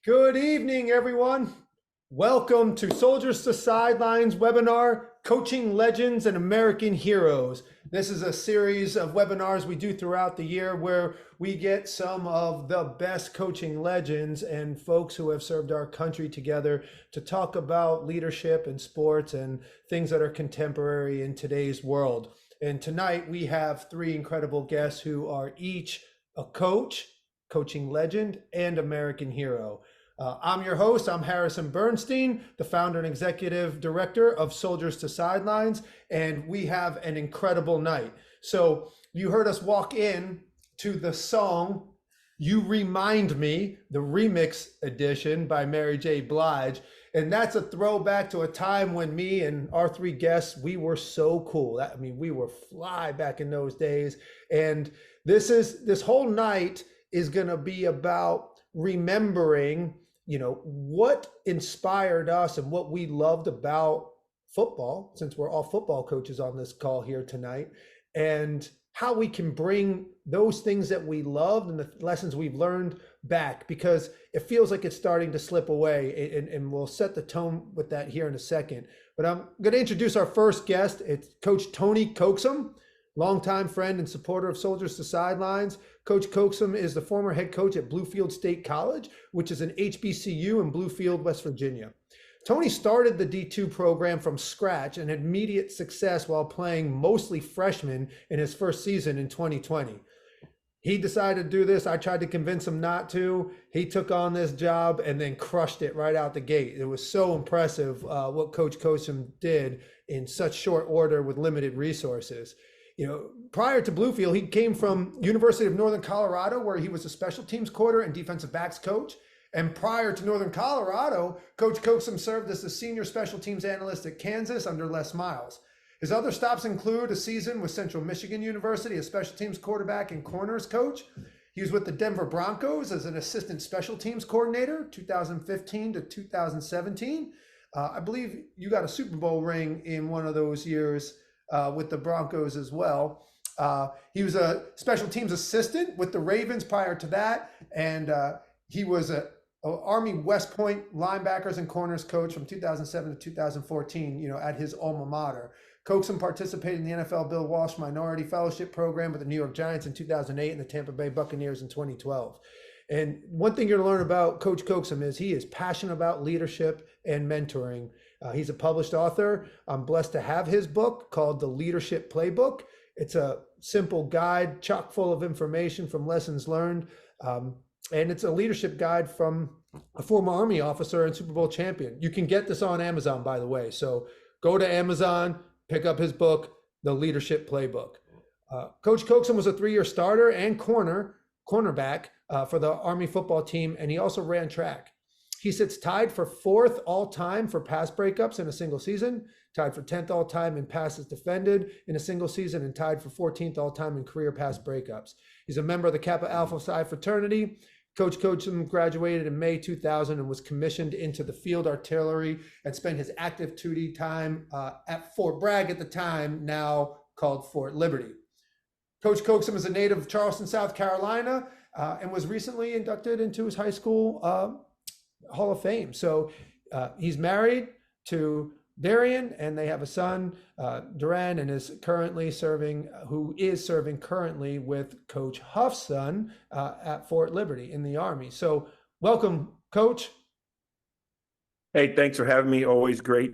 Good evening, everyone. Welcome to Soldiers to Sidelines webinar, Coaching Legends and American Heroes. This is a series of webinars we do throughout the year where we get some of the best coaching legends and folks who have served our country together to talk about leadership and sports and things that are contemporary in today's world. And tonight we have three incredible guests who are each a coach, coaching legend, and American hero. I'm your host. I'm Harrison Bernstein, the founder and executive director of Soldiers to Sidelines, and we have an incredible night. So you heard us walk in to the song "You Remind Me," the remix edition by Mary J. Blige, and that's a throwback to a time when me and our three guests, we were so cool. We were fly back in those days. And this whole night is going to be about remembering what inspired us and what we loved about football, since we're all football coaches on this call here tonight, and how we can bring those things that we loved and the lessons we've learned back, because it feels like it's starting to slip away, and we'll set the tone with that here in a second. But I'm going to introduce our first guest. It's Coach Tony Coaxum, longtime friend and supporter of Soldiers to Sidelines. Coach Coaxum is the former head coach at Bluefield State College, which is an HBCU in Bluefield, West Virginia. Tony started the D2 program from scratch and had immediate success while playing mostly freshmen in his first season in 2020. He decided to do this. I tried to convince him not to. He took on this job and then crushed it right out the gate. It was so impressive what Coach Coaxum did in such short order with limited resources. Prior to Bluefield, he came from University of Northern Colorado, where he was a special teams quarter and defensive backs coach. And prior to Northern Colorado, Coach Coaxum served as the senior special teams analyst at Kansas under Les Miles. His other stops include a season with Central Michigan University as special teams quarterback and corners coach. He was with the Denver Broncos as an assistant special teams coordinator, 2015 to 2017. I believe you got a Super Bowl ring in one of those years with the Broncos as well. He was a special teams assistant with the Ravens prior to that, and he was a Army West Point linebackers and corners coach from 2007 to 2014, at his alma mater. Coaxum participated in the NFL Bill Walsh Minority Fellowship Program with the New York Giants in 2008 and the Tampa Bay Buccaneers in 2012. And one thing you're going to learn about Coach Coaxum is he is passionate about leadership and mentoring. He's a published author. I'm blessed to have his book called The Leadership Playbook. It's a simple guide, chock full of information from lessons learned. And it's a leadership guide from a former Army officer and Super Bowl champion. You can get this on Amazon, by the way. So go to Amazon, pick up his book, The Leadership Playbook. Coach Coaxum was a 3-year starter and cornerback for the Army football team, and he also ran track. He sits tied for 4th all-time for pass breakups in a single season, tied for 10th all-time in passes defended in a single season, and tied for 14th all-time in career pass breakups. He's a member of the Kappa Alpha Psi fraternity. Coach Coaxum graduated in May 2000 and was commissioned into the Field Artillery and spent his active duty time at Fort Bragg at the time, now called Fort Liberty. Coach Coaxum is a native of Charleston, South Carolina, and was recently inducted into his high school Hall of Fame. So he's married to Darian, and they have a son, Duran, and is serving currently with Coach Huff's son at Fort Liberty in the Army. So welcome, Coach. Hey, thanks for having me. Always great.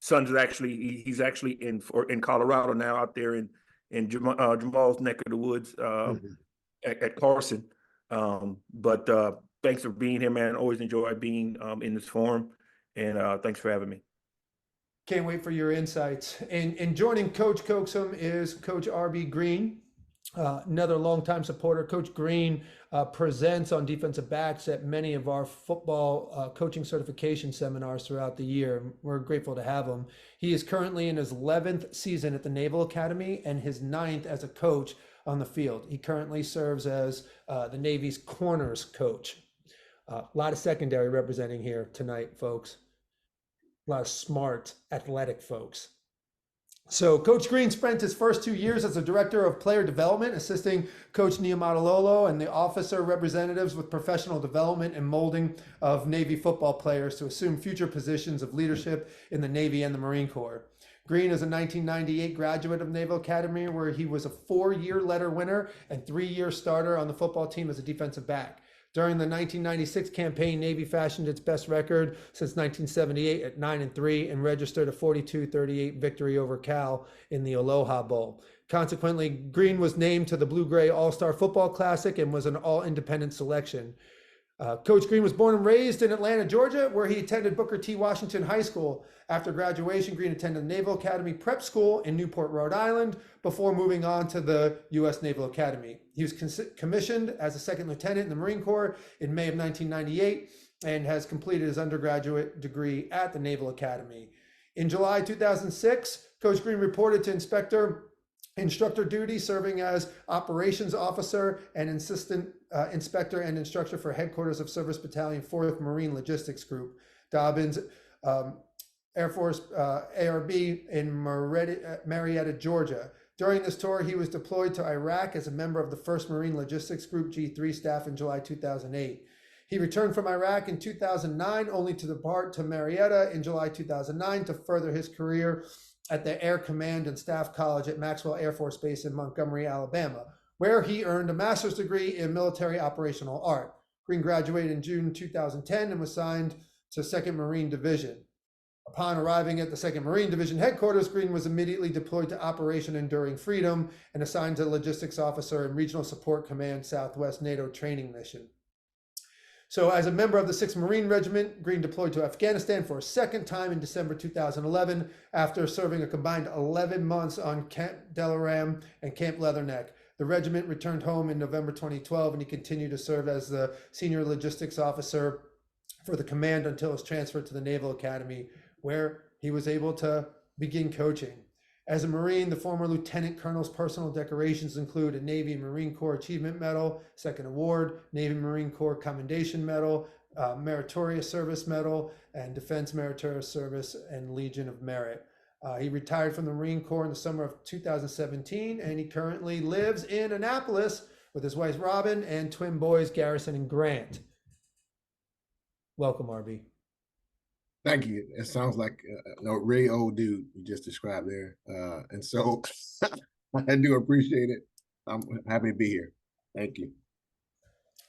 Son's he's actually in Colorado now, out there in Jamal's neck of the woods at Carson. But thanks for being here, man. Always enjoy being in this forum, and thanks for having me. Can't wait for your insights. And joining Coach Coaxum is Coach R.B. Greene, another longtime supporter. Coach Greene presents on defensive backs at many of our football coaching certification seminars throughout the year. We're grateful to have him. He is currently in his 11th season at the Naval Academy and his 9th as a coach on the field. He currently serves as the Navy's corners coach. A lot of secondary representing here tonight, folks. A lot of smart, athletic folks. So Coach Greene spent his first 2 years as a director of player development, assisting Coach Niumatalolo and the officer representatives with professional development and molding of Navy football players to assume future positions of leadership in the Navy and the Marine Corps. Greene is a 1998 graduate of Naval Academy, where he was a 4-year letter winner and 3-year starter on the football team as a defensive back. During the 1996 campaign, Navy fashioned its best record since 1978 at 9-3 and registered a 42-38 victory over Cal in the Aloha Bowl. Consequently, Greene was named to the Blue-Gray All-Star Football Classic and was an all-independent selection. Coach Greene was born and raised in Atlanta, Georgia, where he attended Booker T. Washington High School. After graduation, Greene attended the Naval Academy Prep School in Newport, Rhode Island, before moving on to the U.S. Naval Academy. He was commissioned as a second lieutenant in the Marine Corps in May of 1998 and has completed his undergraduate degree at the Naval Academy. In July 2006, Coach Greene reported to instructor duty, serving as operations officer and assistant inspector and instructor for headquarters of Service Battalion 4th Marine Logistics Group, Dobbins Air Force ARB in Marietta, Georgia. During this tour, he was deployed to Iraq as a member of the 1st Marine Logistics Group G3 staff in July 2008. He returned from Iraq in 2009, only to depart to Marietta in July 2009 to further his career at the Air Command and Staff College at Maxwell Air Force Base in Montgomery, Alabama, where he earned a master's degree in military operational art. Greene graduated in June 2010 and was signed to 2nd Marine Division. Upon arriving at the 2nd Marine Division headquarters, Greene was immediately deployed to Operation Enduring Freedom and assigned to Logistics Officer in Regional Support Command Southwest NATO Training Mission. So as a member of the 6th Marine Regiment, Greene deployed to Afghanistan for a second time in December 2011 after serving a combined 11 months on Camp Delaram and Camp Leatherneck. The regiment returned home in November 2012, and he continued to serve as the Senior Logistics Officer for the command until his transfer to the Naval Academy, where he was able to begin coaching. As a Marine, the former Lieutenant Colonel's personal decorations include a Navy and Marine Corps Achievement Medal, Second Award, Navy and Marine Corps Commendation Medal, Meritorious Service Medal, and Defense Meritorious Service and Legion of Merit. He retired from the Marine Corps in the summer of 2017, and he currently lives in Annapolis with his wife Robin and twin boys Garrison and Grant. Welcome, RB. Thank you. It sounds like a really old dude you just described there. And so I do appreciate it. I'm happy to be here. Thank you.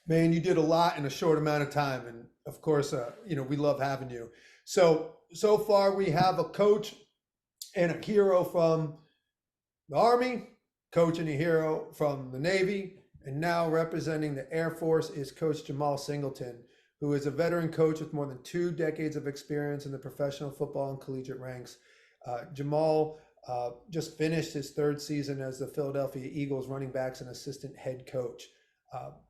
Man, you did a lot in a short amount of time. And of course, we love having you. So far we have a coach and a hero from the Army, coach and a hero from the Navy, and now representing the Air Force is Coach Jemal Singleton, who is a veteran coach with more than 2 decades of experience in the professional football and collegiate ranks. Jemal just finished his 3rd season as the Philadelphia Eagles running backs and assistant head coach.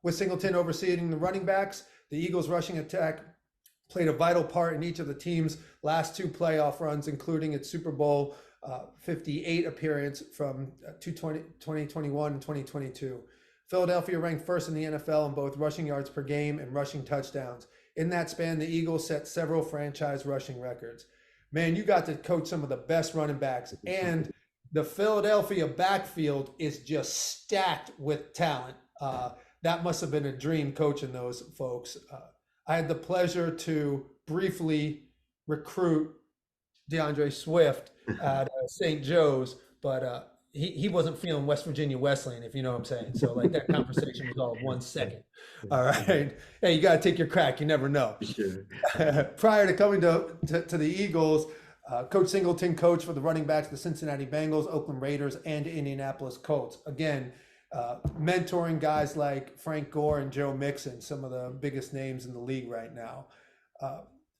With Singleton overseeing the running backs, the Eagles rushing attack played a vital part in each of the team's last 2 playoff runs, including its Super Bowl 58 appearance from 2021 and 2022. Philadelphia ranked 1st in the NFL in both rushing yards per game and rushing touchdowns. In that span, the Eagles set several franchise rushing records. Man, you got to coach some of the best running backs, and the Philadelphia backfield is just stacked with talent. That must have been a dream coaching those folks. I had the pleasure to briefly recruit DeAndre Swift at St. Joe's, but he wasn't feeling West Virginia Wesleyan, if you know what I'm saying. So like that conversation was all 1 second. All right. Hey, you got to take your crack. You never know. Sure. Prior to coming to the Eagles, Coach Singleton coached for the running backs, the Cincinnati Bengals, Oakland Raiders, and Indianapolis Colts. Again, mentoring guys like Frank Gore and Joe Mixon, some of the biggest names in the league right now.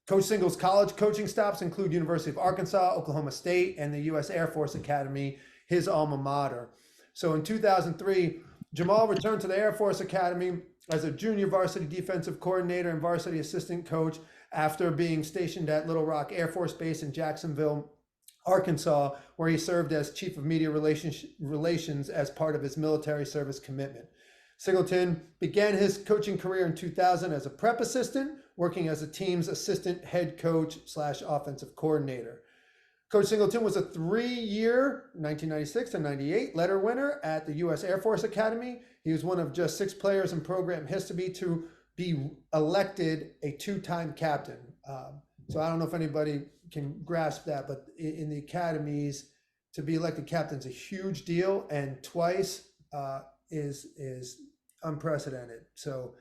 Coach Single's college coaching stops include University of Arkansas, Oklahoma State, and the U.S. Air Force Academy, his alma mater. So in 2003, Jemal returned to the Air Force Academy as a junior varsity defensive coordinator and varsity assistant coach after being stationed at Little Rock Air Force Base in Jacksonville, Arkansas, where he served as chief of media relations as part of his military service commitment. Singleton began his coaching career in 2000 as a prep assistant, working as a team's assistant head coach / offensive coordinator. Coach Singleton was a 3-year, 1996 to 98, letter winner at the U.S. Air Force Academy. He was one of just 6 players in program history to be elected a 2-time captain. So I don't know if anybody can grasp that, but in the academies, to be elected captain is a huge deal, and twice is unprecedented. So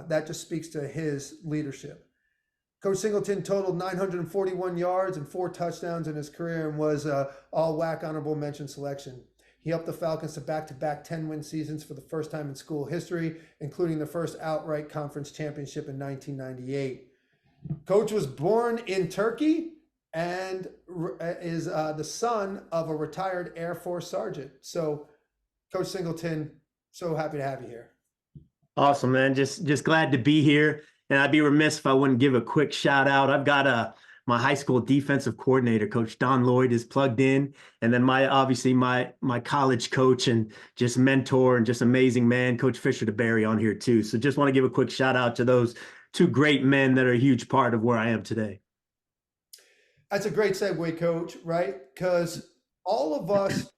that just speaks to his leadership. Coach Singleton totaled 941 yards and 4 touchdowns in his career and was all WAC honorable mention selection. He helped the Falcons to back-to-back 10-win seasons for the first time in school history, including the first outright conference championship in 1998. Coach was born in Turkey and is the son of a retired Air Force sergeant. So, Coach Singleton, so happy to have you here. Awesome, man. Just glad to be here. And I'd be remiss if I wouldn't give a quick shout out. I've got my high school defensive coordinator, Coach Don Lloyd, is plugged in. And then my college coach and just mentor and just amazing man, Coach Fisher DeBerry, on here too. So just want to give a quick shout out to those 2 great men that are a huge part of where I am today. That's a great segue, Coach, right? Because all of us,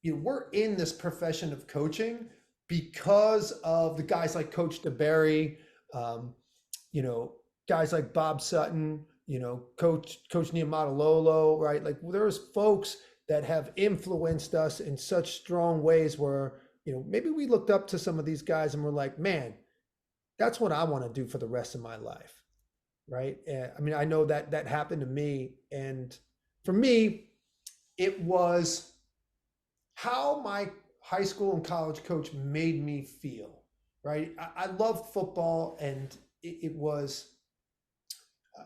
we're in this profession of coaching because of the guys like Coach DeBerry, guys like Bob Sutton, Coach Niamatololo, right? Like there's folks that have influenced us in such strong ways where, maybe we looked up to some of these guys and we're like, man, that's what I want to do for the rest of my life, right? I mean, I know that happened to me. And for me, it was how my high school and college coach made me feel, right? I loved football, and it was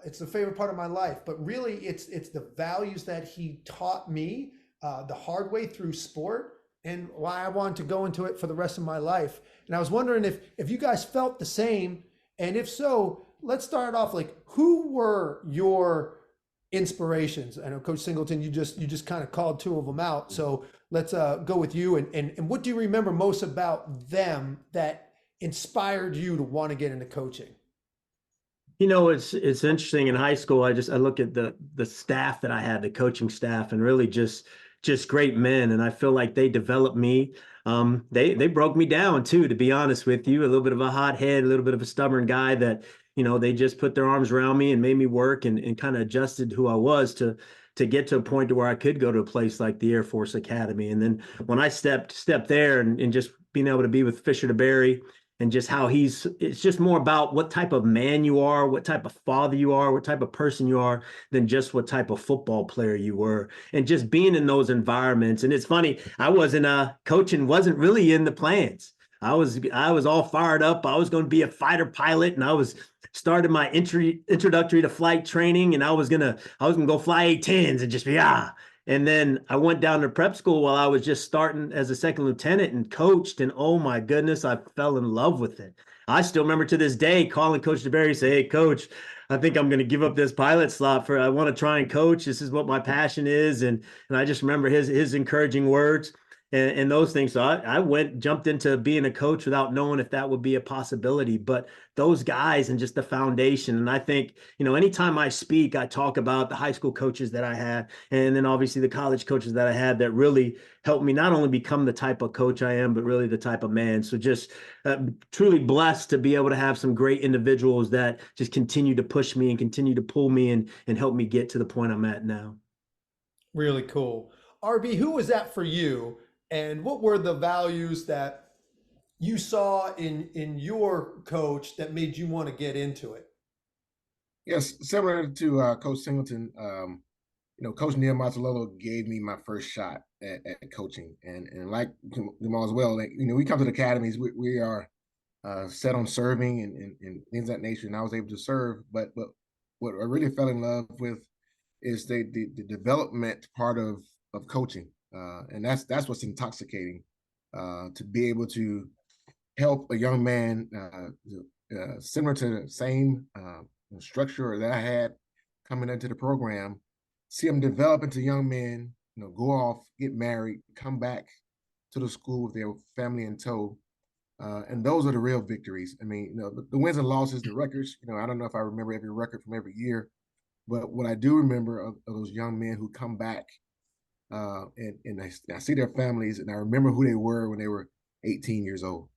it's the favorite part of my life, but really it's the values that he taught me the hard way through sport, and why I wanted to go into it for the rest of my life. And I was wondering if you guys felt the same, and if so, let's start off like, who were your inspirations? I know Coach Singleton, you just kind of called 2 of them out. So let's go with you, and what do you remember most about them that inspired you to want to get into coaching? It's interesting. In high school, I look at the staff that I had, the coaching staff, and really just great men. And I feel like they developed me. They broke me down too, to be honest with you. A little bit of a hothead, a little bit of a stubborn guy that, they just put their arms around me and made me work and kind of adjusted who I was to get to a point to where I could go to a place like the Air Force Academy. And then when I stepped there and just being able to be with Fisher DeBerry, and just how it's just more about what type of man you are, what type of father you are, what type of person you are, than just what type of football player you were. And just being in those environments. And it's funny, I wasn't coaching, wasn't really in the plans. I was all fired up. I was going to be a fighter pilot, and I was started my introductory to flight training, and I was gonna go fly A-10s and just be And then I went down to prep school while I was just starting as a second lieutenant and coached. And oh my goodness, I fell in love with it. I still remember to this day calling Coach DeBerry, say, "Hey, Coach, I think I'm going to give up this pilot slot I want to try and coach. This is what my passion is." And I just remember his encouraging words and those things. So I jumped into being a coach without knowing if that would be a possibility. But those guys and just the foundation. And I think, anytime I speak, I talk about the high school coaches that I had, and then obviously the college coaches that I had that really helped me not only become the type of coach I am, but really the type of man. So just truly blessed to be able to have some great individuals that just continue to push me and continue to pull me and help me get to the point I'm at now. Really cool. RB, who was that for you? And what were the values that you saw in your coach that made you want to get into it? Yes, similar to Coach Singleton, Coach Niamatololo gave me my first shot at coaching, and like Jemal as well. Like, we come to the academies, we are set on serving and things of that nature, and I was able to serve. But what I really fell in love with is the development part of coaching. And that's what's intoxicating, to be able to help a young man similar to the same structure that I had coming into the program, see them develop into young men, go off, get married, come back to the school with their family in tow. And those are the real victories. I mean, the wins and losses, the records, I don't know if I remember every record from every year, But what I do remember of those young men who come back, and I see their families, and I remember who they were when they were 18 years old.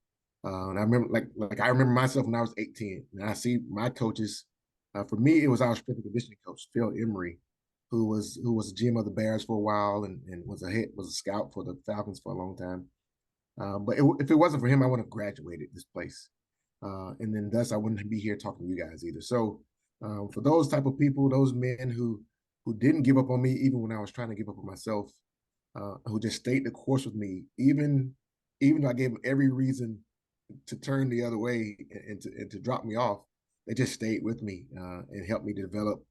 And I remember, like I remember myself when I was 18, and I see my coaches. For me, it was our strength and conditioning coach, Phil Emery, who was a GM of the Bears for a while, and was a scout for the Falcons for a long time. But if it wasn't for him, I wouldn't have graduated this place, and then thus I wouldn't be here talking to you guys either. So for those type of people, those men who didn't give up on me even when I was trying to give up on myself, who just stayed the course with me, even though I gave them every reason to turn the other way and to drop me off, they just stayed with me and helped me develop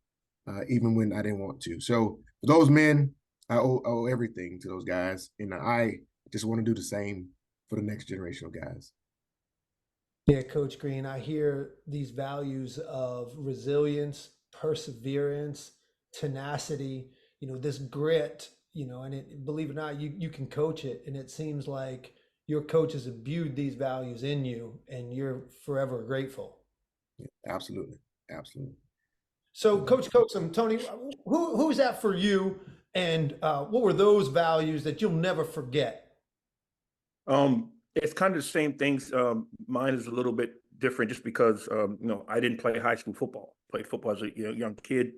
even when I didn't want to. So for those men, I owe everything to those guys, and I just want to do the same for the next generation of guys. Yeah, Coach Greene, I hear these values of resilience, perseverance, tenacity, this grit, and believe it or not, you can coach it. And it seems like your coaches have imbued these values in you, and you're forever grateful. Yeah, absolutely. Absolutely. So, Coach Coaxum, Tony, who's that for you? And what were those values that you'll never forget? It's kind of the same things. Mine is a little bit different just because, I didn't play high school football. Played football as a young kid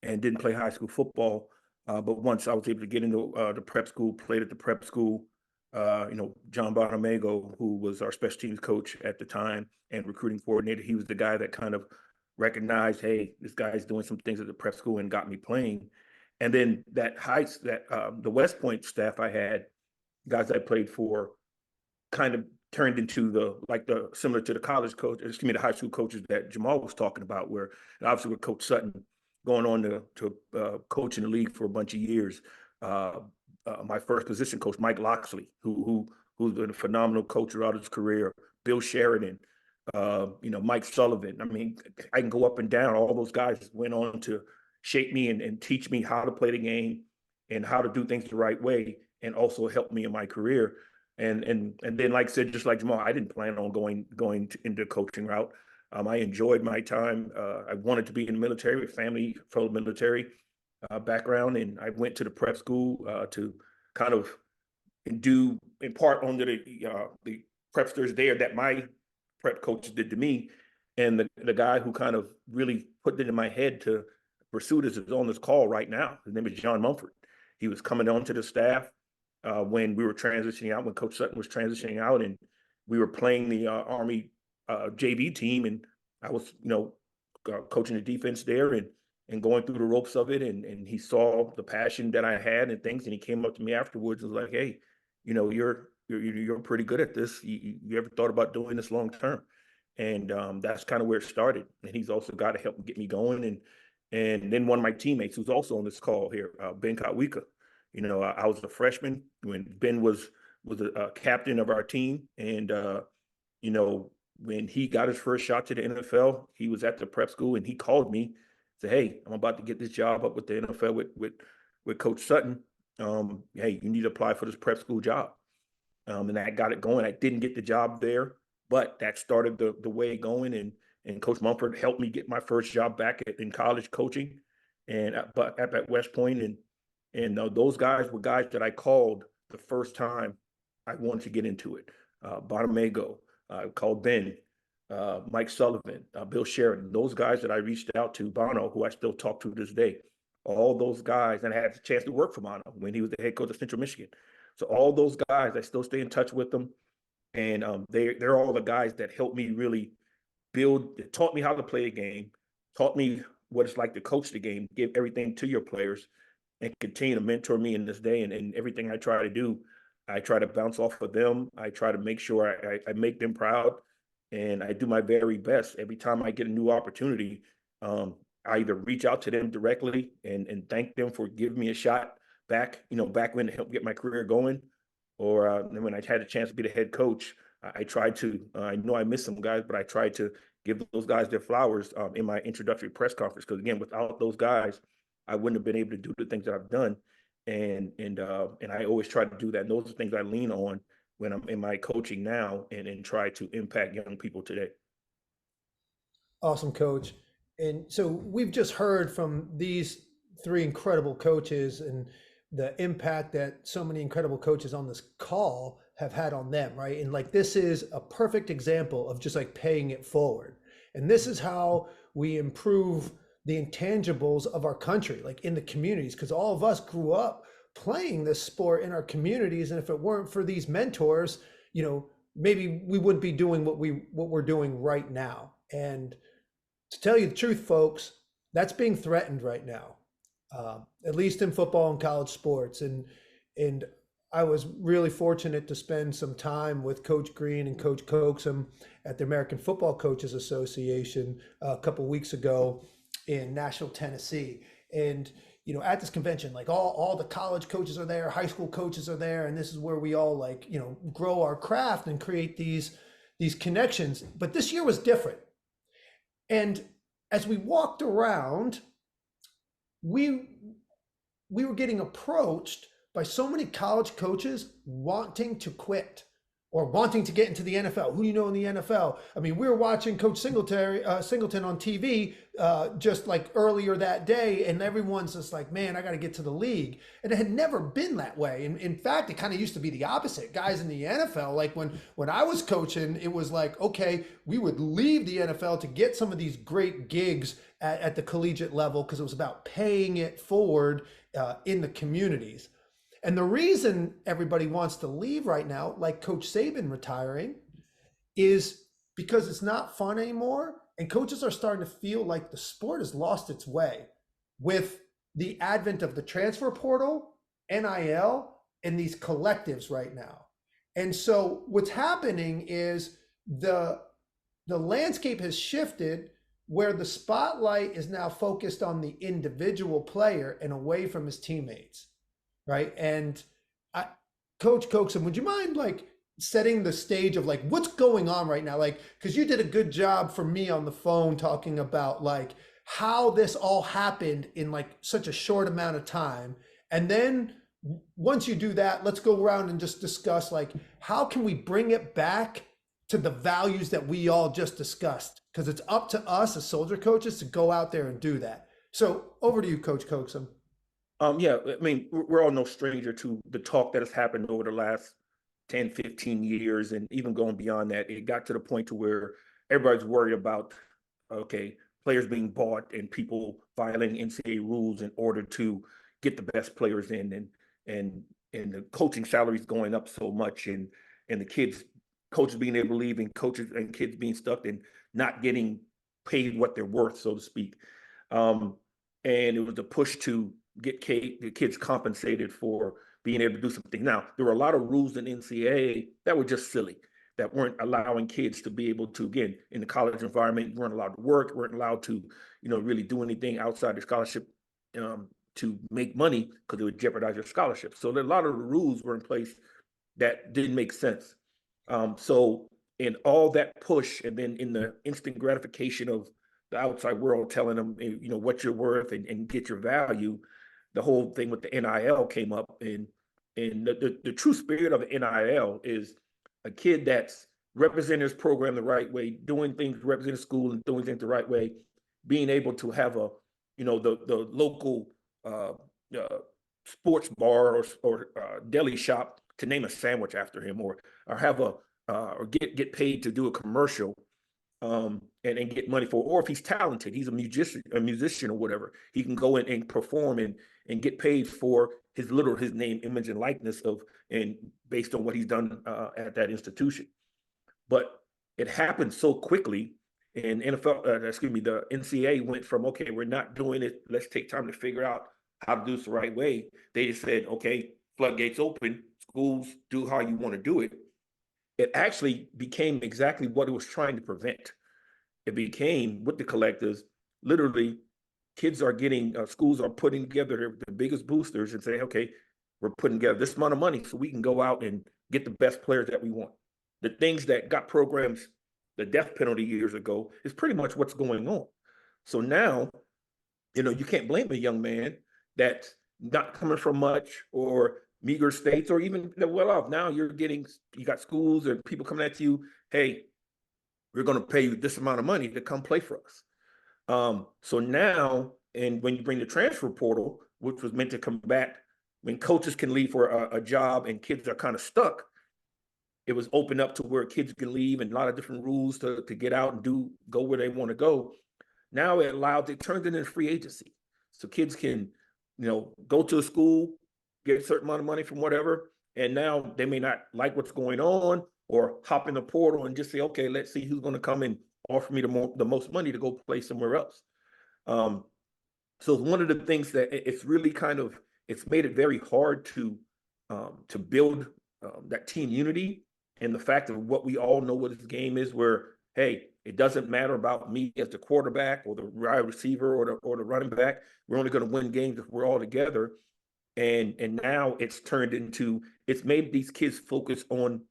and didn't play high school football. But once I was able to get into the prep school, played at the prep school, John Bonamego, who was our special teams coach at the time and recruiting coordinator, he was the guy that kind of recognized, hey, this guy's doing some things at the prep school and got me playing. And then the West Point staff I had, guys I played for, kind of turned into the similar to the college coach, the high school coaches that Jemal was talking about, where obviously with Coach Sutton going on to coach in the league for a bunch of years. My first position coach, Mike Loxley, who's been a phenomenal coach throughout his career, Bill Sheridan, Mike Sullivan. I mean, I can go up and down. All those guys went on to shape me and teach me how to play the game and how to do things the right way, and also help me in my career. And then, like I said, just like Jemal, I didn't plan on going into coaching route. I enjoyed my time. I wanted to be in the military, family, fellow military background, and I went to the prep school to kind of do in part under the prepsters there that my prep coaches did to me. And the guy who kind of really put it in my head to pursue this is on this call right now. His name is John Mumford. He was coming on to the staff when we were transitioning out, when Coach Sutton was transitioning out, and we were playing the Army JV team, and I was, coaching the defense there and going through the ropes of it, and he saw the passion that I had and things, and he came up to me afterwards and was like, "Hey, you're pretty good at this. You ever thought about doing this long term?" And that's kind of where it started. And he's also got to help get me going. And then one of my teammates who's also on this call here, Ben Kotwika. I was a freshman when Ben was a captain of our team, and when he got his first shot to the NFL, he was at the prep school and he called me, said, "Hey, I'm about to get this job up with the NFL with Coach Sutton. Hey, you need to apply for this prep school job." And I got it going. I didn't get the job there, but that started the way going. And Coach Mumford helped me get my first job back in college coaching, and at West Point. And those guys were guys that I called the first time I wanted to get into it. Bonamego, I called Ben, Mike Sullivan, Bill Sheridan, those guys that I reached out to, Bono, who I still talk to this day. All those guys, and I had a chance to work for Bono when he was the head coach of Central Michigan. So all those guys, I still stay in touch with them. And they're all the guys that helped me really taught me how to play a game, taught me what it's like to coach the game, give everything to your players, and continue to mentor me in this day. And everything I try to do, I try to bounce off of them. I try to make sure I make them proud, and I do my very best. Every time I get a new opportunity, I either reach out to them directly and thank them for giving me a shot back when to help get my career going, or when I had a chance to be the head coach, I tried to. I know I missed some guys, but I tried to give those guys their flowers in my introductory press conference. Because again, without those guys, I wouldn't have been able to do the things that I've done, and I always try to do that. And those are things I lean on when I'm in my coaching now, and try to impact young people today. Awesome, Coach. And so we've just heard from these three incredible coaches and the impact that so many incredible coaches on this call have had on them, right? And like this is a perfect example of just like paying it forward. And this is how we improve the intangibles of our country, like in the communities, because all of us grew up playing this sport in our communities. And if it weren't for these mentors, you know, maybe we wouldn't be doing what we're doing right now. And to tell you the truth, folks, that's being threatened right now, at least in football and college sports. And I was really fortunate to spend some time with Coach Greene and Coach Coaxum at the American Football Coaches Association a couple of weeks ago in Nashville, Tennessee. And you know, at this convention, like all the college coaches are there, high school coaches are there, and this is where we all like, you know, grow our craft and create these connections. But this year was different. And as we walked around, we were getting approached by so many college coaches wanting to quit or wanting to get into the NFL. Who do you know in the NFL? I mean, we were watching Coach Singleton on TV just like earlier that day, and everyone's just like, man, I got to get to the league. And it had never been that way. And in fact, it kind of used to be the opposite. Guys in the NFL, like when I was coaching, it was like, okay, we would leave the NFL to get some of these great gigs at the collegiate level because it was about paying it forward in the communities. And the reason everybody wants to leave right now, like Coach Saban retiring, is because it's not fun anymore. And coaches are starting to feel like the sport has lost its way with the advent of the transfer portal, NIL, and these collectives right now. And so what's happening is the landscape has shifted where the spotlight is now focused on the individual player and away from his teammates. Right. And Coach Coaxum, would you mind like setting the stage of like what's going on right now? Like, because you did a good job for me on the phone talking about like how this all happened in like such a short amount of time. And then once you do that, let's go around and just discuss like how can we bring it back to the values that we all just discussed? Because it's up to us as soldier coaches to go out there and do that. So over to you, Coach Coaxum. Yeah, I mean, we're all no stranger to the talk that has happened over the last 10, 15 years, and even going beyond that. It got to the point to where everybody's worried about, okay, players being bought and people violating NCAA rules in order to get the best players in, and the coaching salaries going up so much, and the coaches being able to leave, and coaches and kids being stuck and not getting paid what they're worth, so to speak. And it was a push to get the kids compensated for being able to do something. Now, there were a lot of rules in NCAA that were just silly, that weren't allowing kids to be able to, again, in the college environment, weren't allowed to work, weren't allowed to, you know, really do anything outside the scholarship to make money because it would jeopardize your scholarship. So a lot of the rules were in place that didn't make sense. So in all that push, and then in the instant gratification of the outside world telling them, you know, what you're worth and get your value, the whole thing with the NIL came up, and the true spirit of the NIL is a kid that's representing his program the right way, doing things, representing school and doing things the right way, being able to have a, you know, the local sports bar or deli shop to name a sandwich after him, or have or get paid to do a commercial. And get money for, or if he's talented, he's a musician or whatever, he can go in and perform and get paid for his name, image, and likeness and based on what he's done at that institution. But it happened so quickly, and the NCAA went from, okay, we're not doing it, let's take time to figure out how to do this the right way. They just said, okay, floodgates open, schools do how you want to do it. It actually became exactly what it was trying to prevent. It became, with the collectives, literally, kids are getting, schools are putting together the biggest boosters and say, okay, we're putting together this amount of money so we can go out and get the best players that we want. The things that got programs the death penalty years ago is pretty much what's going on. So now, you know, you can't blame a young man that's not coming from much or meager states, or even well off. Now you got schools and people coming at you, hey, we're going to pay you this amount of money to come play for us. So now, and when you bring the transfer portal, which was meant to combat when coaches can leave for a job and kids are kind of stuck, it was open up to where kids can leave and a lot of different rules to get out and go where they want to go. Now it turns it into free agency. So kids can, go to a school, get a certain amount of money from whatever, and now they may not like what's going on or hop in the portal and just say, okay, let's see who's going to come and offer me the most money to go play somewhere else. So one of the things that it's really it's made it very hard to build that team unity, and the fact of what we all know what this game is, where, hey, it doesn't matter about me as the quarterback or the wide receiver or the running back. We're only going to win games if we're all together. And now it's made these kids focus on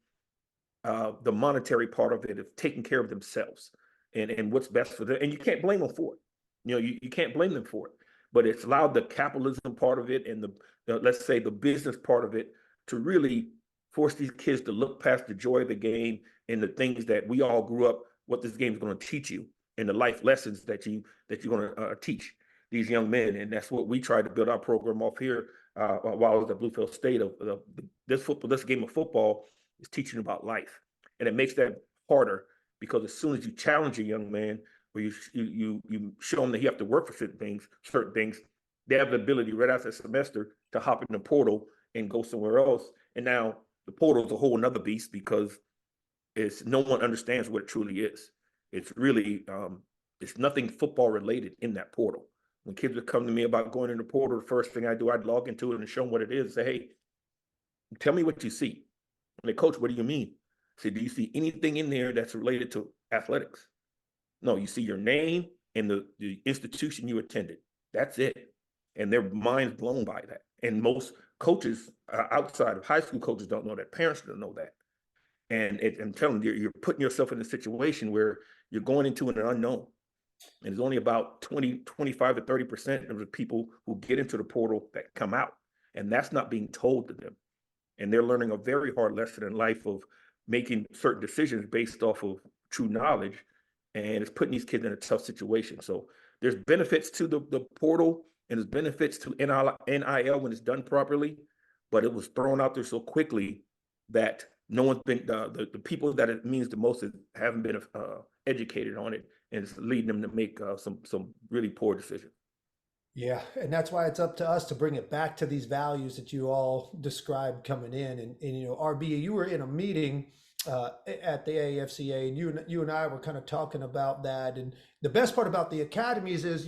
the monetary part of it, of taking care of themselves and what's best for them. And you can't blame them for it. You can't blame them for it. But it's allowed the capitalism part of it and let's say the business part of it to really force these kids to look past the joy of the game and the things that we all grew up, what this game is going to teach you, and the life lessons that you're going to teach these young men. And that's what we try to build our program off here while I was at Bluefield State. This game of football is teaching about life, and it makes that harder because as soon as you challenge a young man, or you show them that you have to work for certain things, they have the ability right after the semester to hop in the portal and go somewhere else. And now the portal is a whole another beast because no one understands what it truly is. It's really it's nothing football related in that portal. When kids would come to me about going in the portal, the first thing I do, I'd log into it and show them what it is. Say, hey, tell me what you see. And they, coach, what do you mean? I say, do you see anything in there that's related to athletics? No, you see your name and the institution you attended. That's it. And their mind's blown by that. And most coaches outside of high school coaches don't know that. Parents don't know that. And I'm telling you, you're putting yourself in a situation where you're going into an unknown. And there's only about 25 to 30% of the people who get into the portal that come out. And that's not being told to them. And they're learning a very hard lesson in life of making certain decisions based off of true knowledge. And it's putting these kids in a tough situation. So there's benefits to the portal, and there's benefits to NIL when it's done properly, but it was thrown out there so quickly that no one's been, the people that it means the most haven't been educated on it, and it's leading them to make some really poor decisions. Yeah, and that's why it's up to us to bring it back to these values that you all described coming in. And RB, you were in a meeting at the AFCA, and you and I were kind of talking about that. And the best part about the academies is,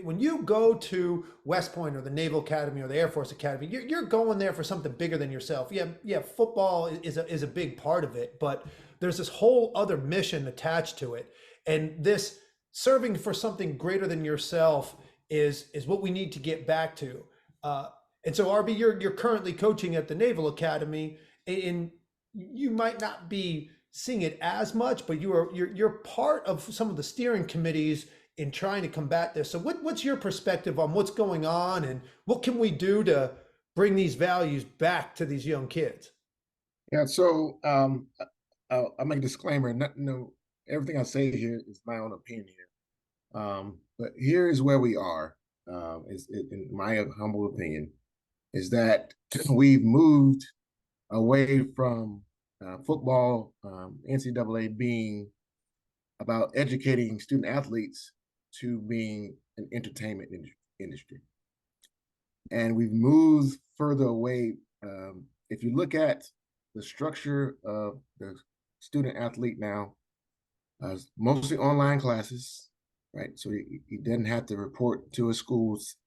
when you go to West Point or the Naval Academy or the Air Force Academy, you're going there for something bigger than yourself. Yeah, football is a big part of it, but there's this whole other mission attached to it, and this serving for something greater than yourself is what we need to get back to. And so, RB, you're currently coaching at the Naval Academy, and you might not be seeing it as much, but you're part of some of the steering committees in trying to combat this. So what's your perspective on what's going on, and what can we do to bring these values back to these young kids? Yeah, so I'll make a disclaimer. Everything I say here is my own opinion here. But here is where we are, in my humble opinion, is that we've moved away from football, NCAA being about educating student athletes to being an entertainment industry. And we've moved further away. If you look at the structure of the student athlete now, mostly online classes, right? So he doesn't have to report to a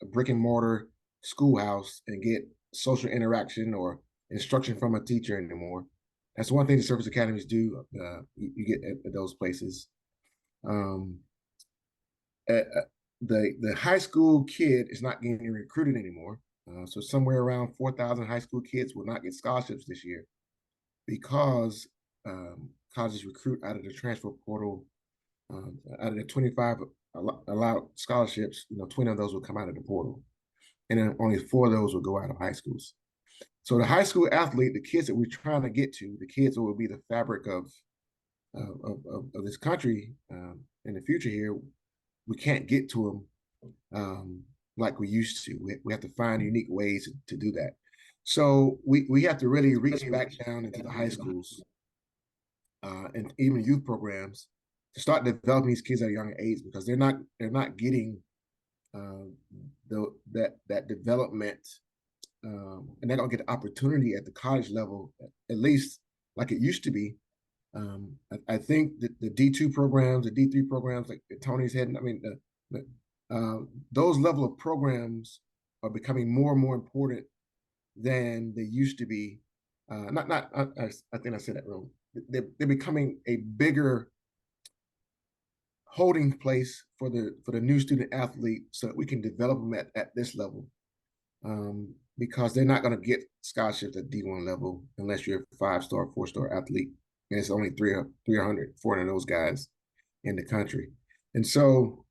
brick and mortar schoolhouse and get social interaction or instruction from a teacher anymore. That's one thing the service academies do. You get at those places. The high school kid is not getting recruited anymore. So somewhere around 4,000 high school kids will not get scholarships this year because colleges recruit out of the transfer portal. Out of the 25 allowed scholarships, 20 of those will come out of the portal, and then only 4 of those will go out of high schools. So the high school athlete, the kids that we're trying to get to, the kids that will be the fabric of this country in the future here, we can't get to them like we used to. We have to find unique ways to do that. So we have to really reach back down into the high schools and even youth programs to start developing these kids at a young age, because they're not getting that development, and they don't get the opportunity at the college level, at least like it used to be. I think that the D2 programs, the D3 programs, like Tony's heading, I mean, those level of programs are becoming more and more important than they used to be. I think I said that wrong. They're becoming a bigger holding place for the new student athlete, so that we can develop them at this level, because they're not going to get scholarships at D1 level unless you're a 5-star, 4-star athlete, and it's only 400 of those guys in the country. And so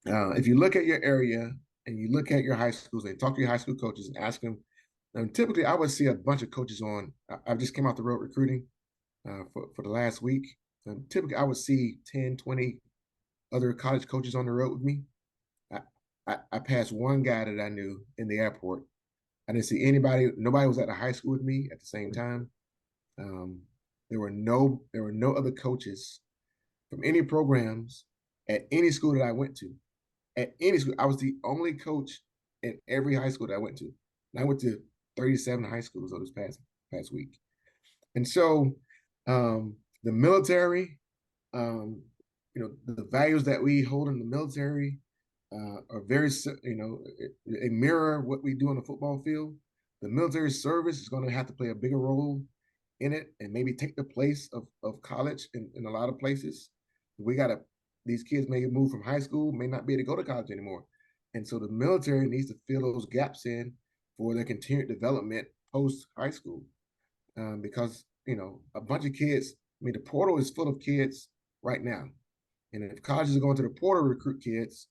if you look at your area and you look at your high schools and talk to your high school coaches and ask them, typically I would see a bunch of coaches on. I just came out the road recruiting for the last week. Typically I would see 10, 20 other college coaches on the road with me. I passed one guy that I knew in the airport. I didn't see anybody. Nobody was at the high school with me at the same time. There were no other coaches from any programs at any school that I went to. At any school, I was the only coach at every high school that I went to. And I went to 37 high schools over this past week. And so the military, the values that we hold in the military are very, they mirror what we do on the football field. The military service is going to have to play a bigger role in it, and maybe take the place of college in a lot of places. These kids may move from high school, may not be able to go to college anymore. And so the military needs to fill those gaps in for their continued development post high school. Because, a bunch of kids, I mean, the portal is full of kids right now. And if colleges are going to the portal to recruit kids,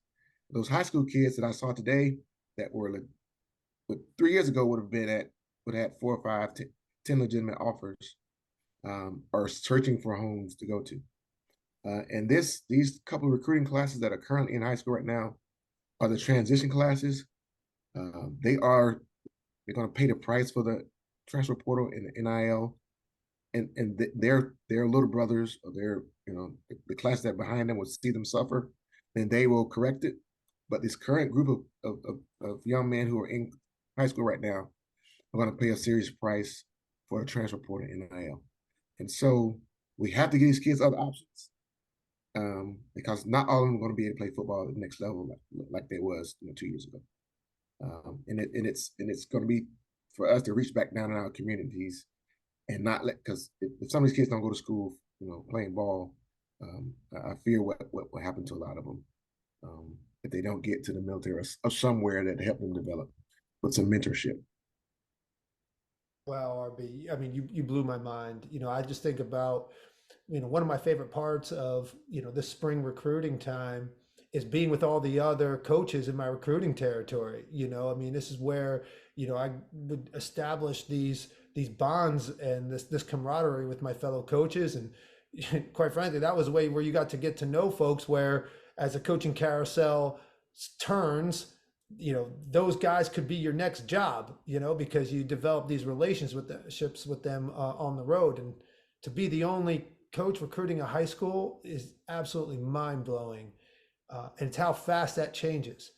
those high school kids that I saw today that were, 3 years ago would have had 4 or 5, 10 legitimate offers, are searching for homes to go to. And these couple of recruiting classes that are currently in high school right now are the transition classes. They're going to pay the price for the transfer portal and the NIL, and their little brothers, or the class that behind them will see them suffer, and they will correct it. But this current group of young men who are in high school right now are going to pay a serious price for a transfer portal and NIL. And so we have to give these kids other options, because not all of them are going to be able to play football at the next level like they was 2 years ago. And it's going to be for us to reach back down in our communities and not because if some of these kids don't go to school, playing ball, I fear what will happen to a lot of them if they don't get to the military or somewhere that help them develop with some mentorship. Wow, RB. I mean, you blew my mind. I just think about, one of my favorite parts of, this spring recruiting time is being with all the other coaches in my recruiting territory. I mean, this is where, I would establish these bonds and this camaraderie with my fellow coaches. And quite frankly, that was the way where you got to get to know folks, where as a coaching carousel turns, those guys could be your next job, because you develop these relationships with them on the road. And to be the only coach recruiting a high school is absolutely mind blowing. And it's how fast that changes.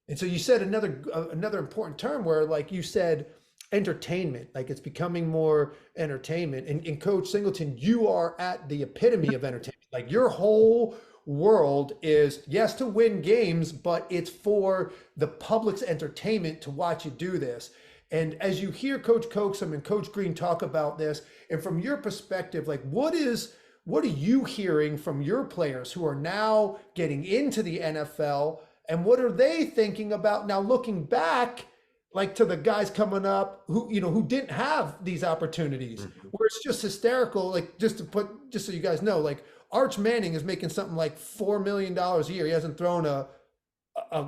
And so you said another important term where, like you said, entertainment, like it's becoming more entertainment. And Coach Singleton, you are at the epitome of entertainment. Like your whole world is, yes, to win games, but it's for the public's entertainment to watch you do this. And as you hear Coach Coaxum and Coach Greene talk about this, and from your perspective, like what are you hearing from your players who are now getting into the NFL, and what are they thinking about now looking back, like to the guys coming up who didn't have these opportunities, where it's just hysterical. Like just so you guys know, like Arch Manning is making something like $4 million a year. He hasn't thrown a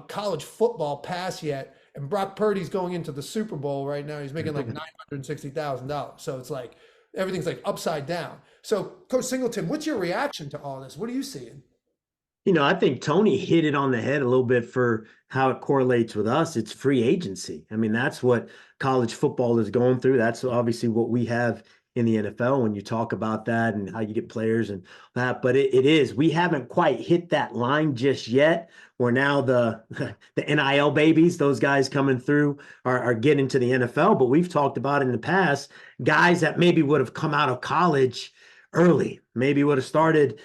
college football pass yet. And Brock Purdy's going into the Super Bowl right now. He's making like $960,000. So it's like everything's like upside down. So Coach Singleton, what's your reaction to all this? What are you seeing? I think Tony hit it on the head a little bit for how it correlates with us. It's free agency. I mean, that's what college football is going through. That's obviously what we have in the NFL when you talk about that and how you get players and that. But it is, we haven't quite hit that line just yet. Where now the the NIL babies, those guys coming through are getting to the NFL. But we've talked about in the past, guys that maybe would have come out of college early, maybe would have started,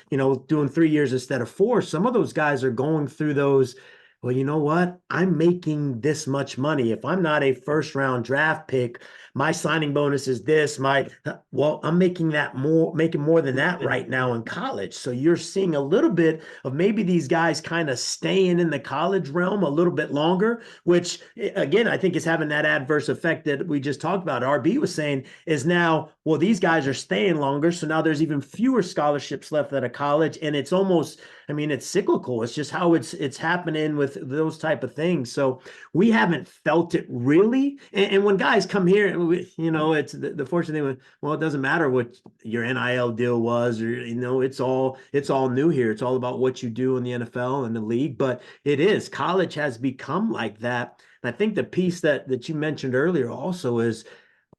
doing 3 years instead of four. Some of those guys are going through those. Well, you know what? I'm making this much money. If I'm not a first round draft pick, my signing bonus is this. I'm making more than that right now in college. So you're seeing a little bit of maybe these guys kind of staying in the college realm a little bit longer, which again, I think is having that adverse effect that we just talked about. RB was saying is now, well, these guys are staying longer. So now there's even fewer scholarships left at a college. And it's almost, I mean, it's cyclical. It's just how it's happening with those type of things. So we haven't felt it really. And when guys come here, it's the fortunate thing. Well, it doesn't matter what your NIL deal was, or it's all new here. It's all about what you do in the NFL and the league. But it is, college has become like that. And I think the piece that you mentioned earlier also is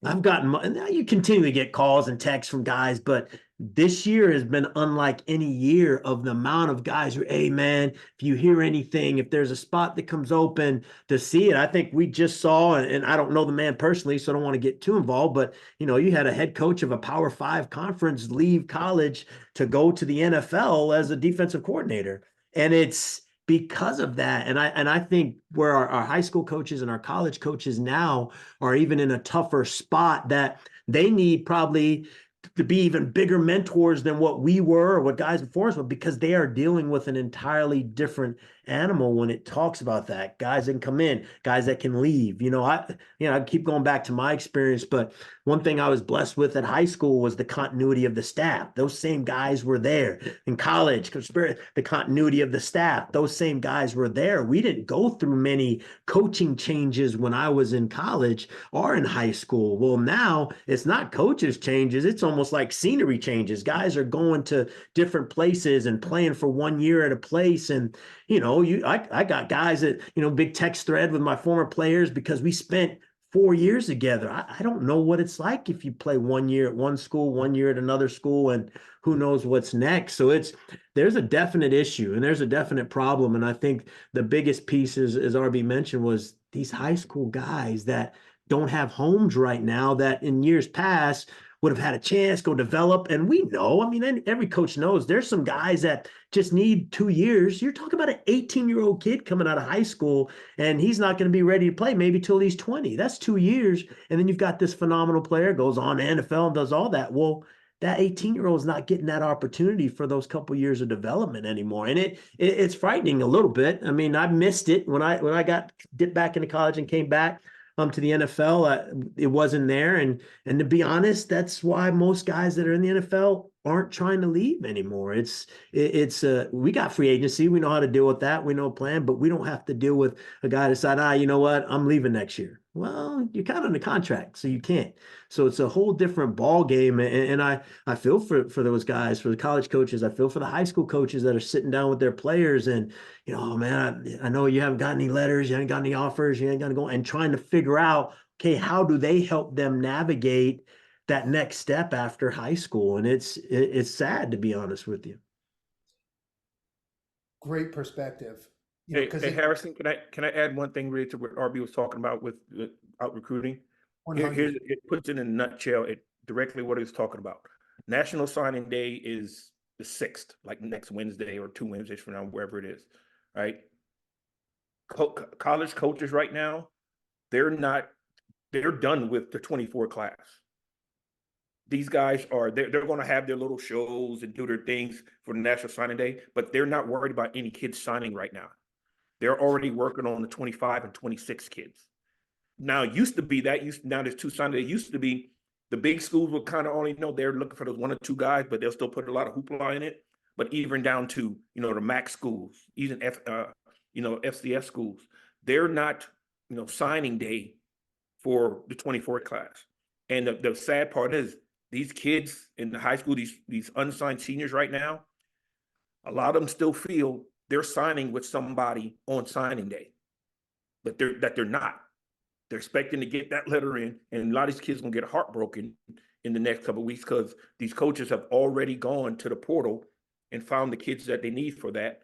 I've gotten, now you continually get calls and texts from guys, but this year has been unlike any year of the amount of guys who, hey man, if you hear anything, if there's a spot that comes open to see it. I think we just saw, and I don't know the man personally, so I don't want to get too involved, but you had a head coach of a Power 5 conference leave college to go to the NFL as a defensive coordinator. And it's because of that. And I think where our high school coaches and our college coaches now are even in a tougher spot, that they need probably to be even bigger mentors than what we were or what guys before us were, because they are dealing with an entirely different animal when it talks about that. Guys that can come in, guys that can leave. I keep going back to my experience, but one thing I was blessed with at high school was the continuity of the staff. Those same guys were there. In college, the continuity of the staff, those same guys were there. We didn't go through many coaching changes when I was in college or in high school. Well, now it's not coaches changes. It's almost like scenery changes. Guys are going to different places and playing for 1 year at a place. And, I got guys that, big text thread with my former players because we spent 4 years together. I don't know what it's like if you play 1 year at one school, 1 year at another school, and who knows what's next. So there's a definite issue and there's a definite problem. And I think the biggest piece is, as RB mentioned, was these high school guys that don't have homes right now, that in years past would have had a chance, go develop. And we know, I mean, every coach knows there's some guys that just need 2 years. You're talking about an 18-year-old kid coming out of high school, and he's not going to be ready to play maybe till he's 20. That's 2 years. And then you've got this phenomenal player, goes on to NFL and does all that. Well, that 18-year-old is not getting that opportunity for those couple years of development anymore. And it's frightening a little bit. I mean, I missed it when I got dipped back into college and came back to the NFL. It wasn't there. And to be honest, that's why most guys that are in the NFL aren't trying to leave anymore. We got free agency. We know how to deal with that. We know a plan, but we don't have to deal with a guy decide, you know what, I'm leaving next year. Well, you're kind of under contract, so you can't. So it's a whole different ball game. And I feel for those guys, for the college coaches. I feel for the high school coaches that are sitting down with their players and, man, I know you haven't got any letters, you haven't got any offers, you ain't got to go, and trying to figure out, okay, how do they help them navigate that next step after high school? And it's sad, to be honest with you. Great perspective. Hey, Harrison, can I add one thing really to what RB was talking about with out recruiting? It puts it in a nutshell. It directly what he was talking about. National Signing Day is the 6th, like next Wednesday or 2 Wednesdays from now, wherever it is, right? College coaches right now, they're done with the 24 class. These guys they're going to have their little shows and do their things for the National Signing Day, but they're not worried about any kids signing right now. They're already working on the 25 and 26 kids. Now, it used to be now there's 2 signings. It used to be the big schools would kind of only know they're looking for those 1 or 2 guys, but they'll still put a lot of hoopla in it. But even down to, the MAC schools, even FCS schools, they're not, signing day for the 24 class. And the sad part is these kids in the high school, these unsigned seniors right now, A lot of them still feel they're signing with somebody on signing day, but they're not. They're expecting to get that letter in, and a lot of these kids gonna get heartbroken in the next couple of weeks because these coaches have already gone to the portal and found the kids that they need for that,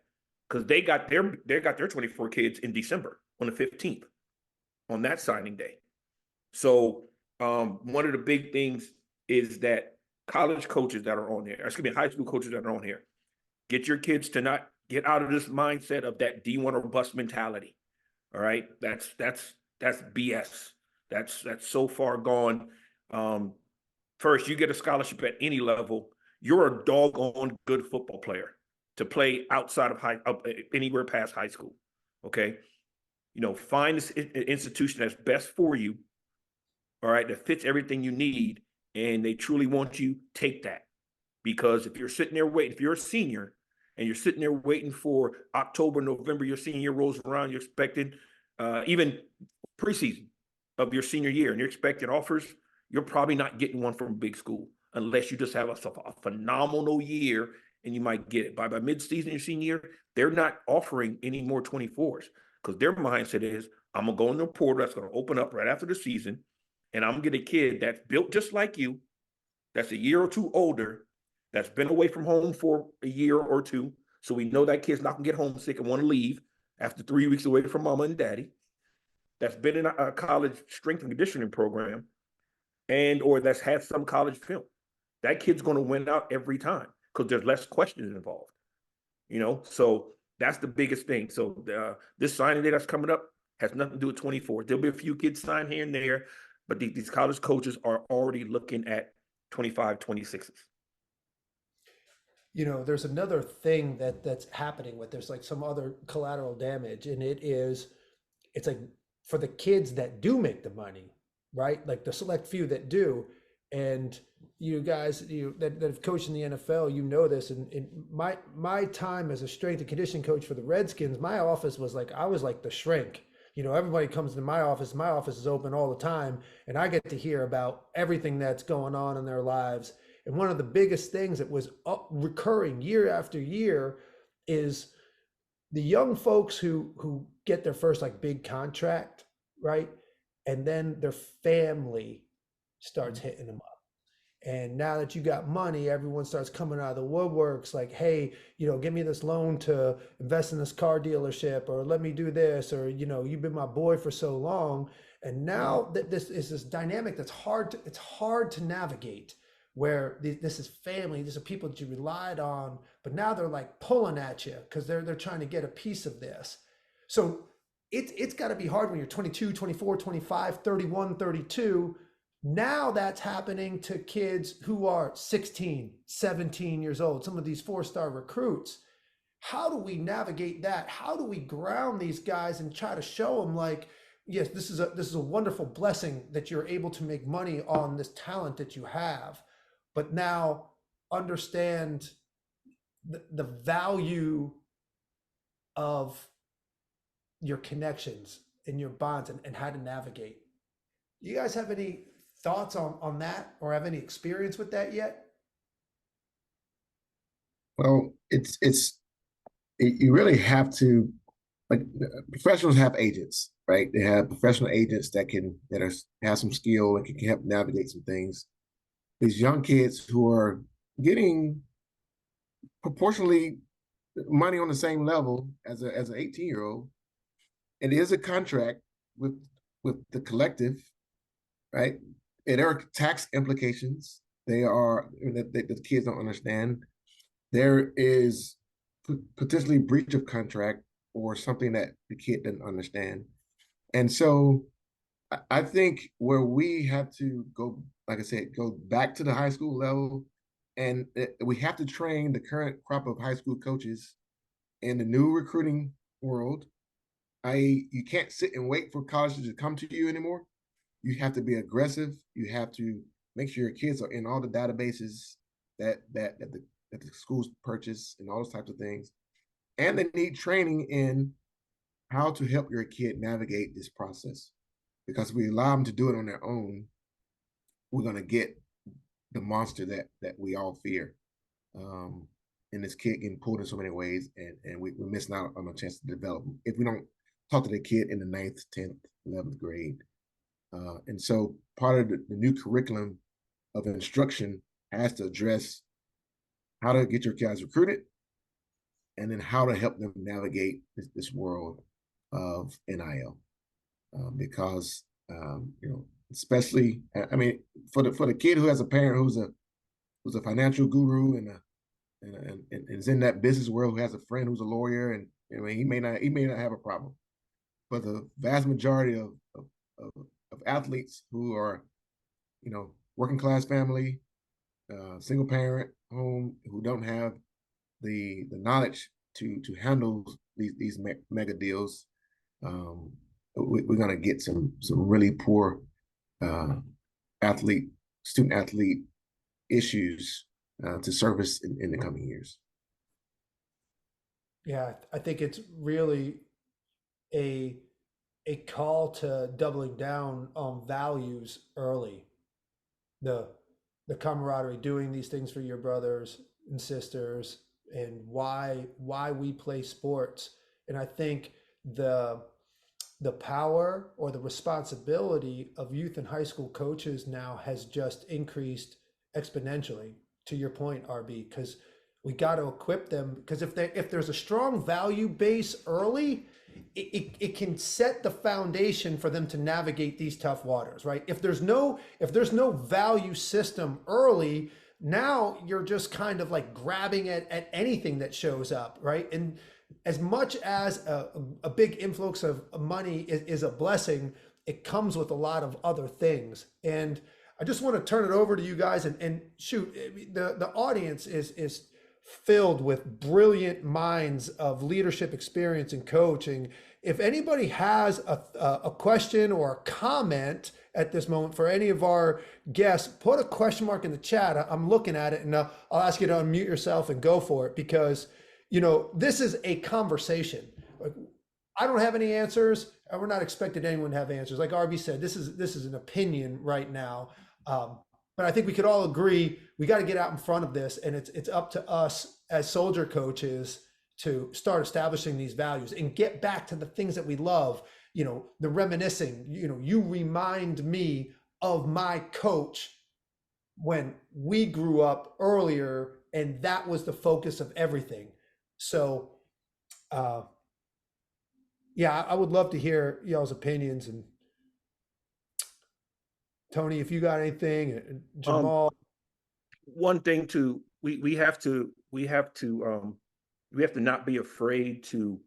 because they got their 24 kids in December on the 15th on that signing day. So one of the big things is that college coaches that are on there, excuse me, high school coaches that are on here, get your kids to not get out of this mindset of that D1 or bust mentality. All right, that's BS. That's so far gone. First, you get a scholarship at any level, you're a doggone good football player to play outside of anywhere past high school. Okay, find this institution that's best for you. All right, that fits everything you need, and they truly want you. Take that, because if you're sitting there waiting, if you're a senior and you're sitting there waiting for October, November, your senior year rolls around, you're expecting even preseason of your senior year, and you're expecting offers, you're probably not getting one from a big school unless you just have a phenomenal year, and you might get it. By mid-season, your senior year, they're not offering any more 24s because their mindset is, I'm going to go in the portal that's going to open up right after the season, and I'm going to get a kid that's built just like you, that's a year or two older, that's been away from home for a year or two, so we know that kid's not going to get homesick and want to leave after 3 weeks away from mama and daddy, that's been in a college strength and conditioning program, or that's had some college film. That kid's going to win out every time because there's less questions involved. So that's the biggest thing. So this signing day that's coming up has nothing to do with 24. There'll be a few kids signed here and there, but these college coaches are already looking at 25, 26s. There's another thing that's happening with there's like some other collateral damage, and it's like for the kids that do make the money, right? Like the select few that do. And you guys that have coached in the NFL, this. And in my time as a strength and conditioning coach for the Redskins, my office was like, I was like the shrink. Everybody comes to my office. My office is open all the time, and I get to hear about everything that's going on in their lives. And one of the biggest things that was recurring year after year is the young folks who get their first like big contract, right? And then their family starts hitting them up. And now that you got money, everyone starts coming out of the woodworks like, hey, give me this loan to invest in this car dealership, or let me do this, or, you've been my boy for so long. And now that this is this dynamic that's it's hard to navigate, where this is family, these are people that you relied on, but now they're like pulling at you because they're trying to get a piece of this. So it's got to be hard when you're 22, 24, 25, 31, 32. Now that's happening to kids who are 16, 17 years old, some of these 4-star recruits. How do we navigate that? How do we ground these guys and try to show them like, yes, this is a wonderful blessing that you're able to make money on this talent that you have, but now understand the value of your connections and your bonds and how to navigate. You guys have any thoughts on that, or have any experience with that yet? Well, you really have to, like, professionals have agents, right? They have professional agents that have some skill and can help navigate some things. These young kids who are getting proportionally money on the same level as an 18-year-old, and it is a contract with the collective, right? And there are tax implications. The kids don't understand. There is potentially breach of contract or something that the kid didn't understand. And so I think where we have to go, like I said, go back to the high school level, and we have to train the current crop of high school coaches in the new recruiting world. You can't sit and wait for colleges to come to you anymore. You have to be aggressive. You have to make sure your kids are in all the databases that the schools purchase and all those types of things. And they need training in how to help your kid navigate this process. Because if we allow them to do it on their own, we're going to get the monster that we all fear. and this kid getting pulled in so many ways, and we're missing out on a chance to develop them if we don't talk to the kid in the 9th, 10th, 11th grade. And so part of the new curriculum of instruction has to address how to get your guys recruited, and then how to help them navigate this world of NIL. Because especially, I mean, for the kid who has a parent who's a financial guru and is in that business world, who has a friend who's a lawyer, and I mean, he may not have a problem. But the vast majority of athletes who are, working class family, single parent home, who don't have the knowledge to handle these mega deals, we're gonna get some really poor student athlete issues to service in the coming years. Yeah, I think it's really a call to doubling down on values early. The camaraderie, doing these things for your brothers and sisters, and why we play sports. And I think the power or the responsibility of youth and high school coaches now has just increased exponentially, to your point, RB, because we got to equip them, because if there's a strong value base early, it can set the foundation for them to navigate these tough waters, right? If there's no value system early, now you're just kind of like grabbing at anything that shows up, right? And as much as a big influx of money is a blessing, it comes with a lot of other things. And I just want to turn it over to you guys, and shoot, the audience is filled with brilliant minds of leadership experience and coaching. If anybody has a question or a comment at this moment for any of our guests, put a question mark in the chat. I'm looking at it, and I'll ask you to unmute yourself and go for it, because this is a conversation. Like, I don't have any answers, and we're not expecting anyone to have answers. Like RB said, this is an opinion right now. But I think we could all agree we got to get out in front of this, and it's up to us as soldier coaches to start establishing these values and get back to the things that we love. The reminiscing. You remind me of my coach when we grew up earlier, and that was the focus of everything. So, yeah, I would love to hear y'all's opinions. And Tony, if you got anything, and Jemal. One thing we have to not be afraid to,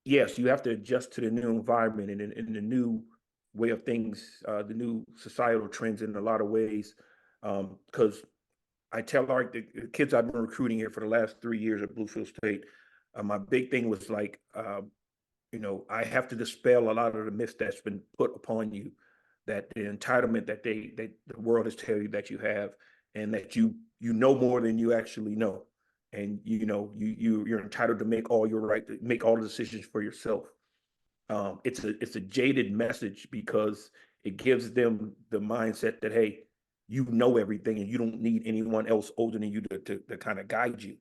yes, you have to adjust to the new environment and the new way of things, the new societal trends in a lot of ways. Because I tell the kids I've been recruiting here for the last 3 years at Bluefield State, my big thing was like, I have to dispel a lot of the myths that's been put upon you, that the entitlement that the world has tell you that you have, and that you know more than you actually know, and you're entitled to make all the decisions for yourself. It's a jaded message, because it gives them the mindset that, hey, you know everything and you don't need anyone else older than you to kind of guide you.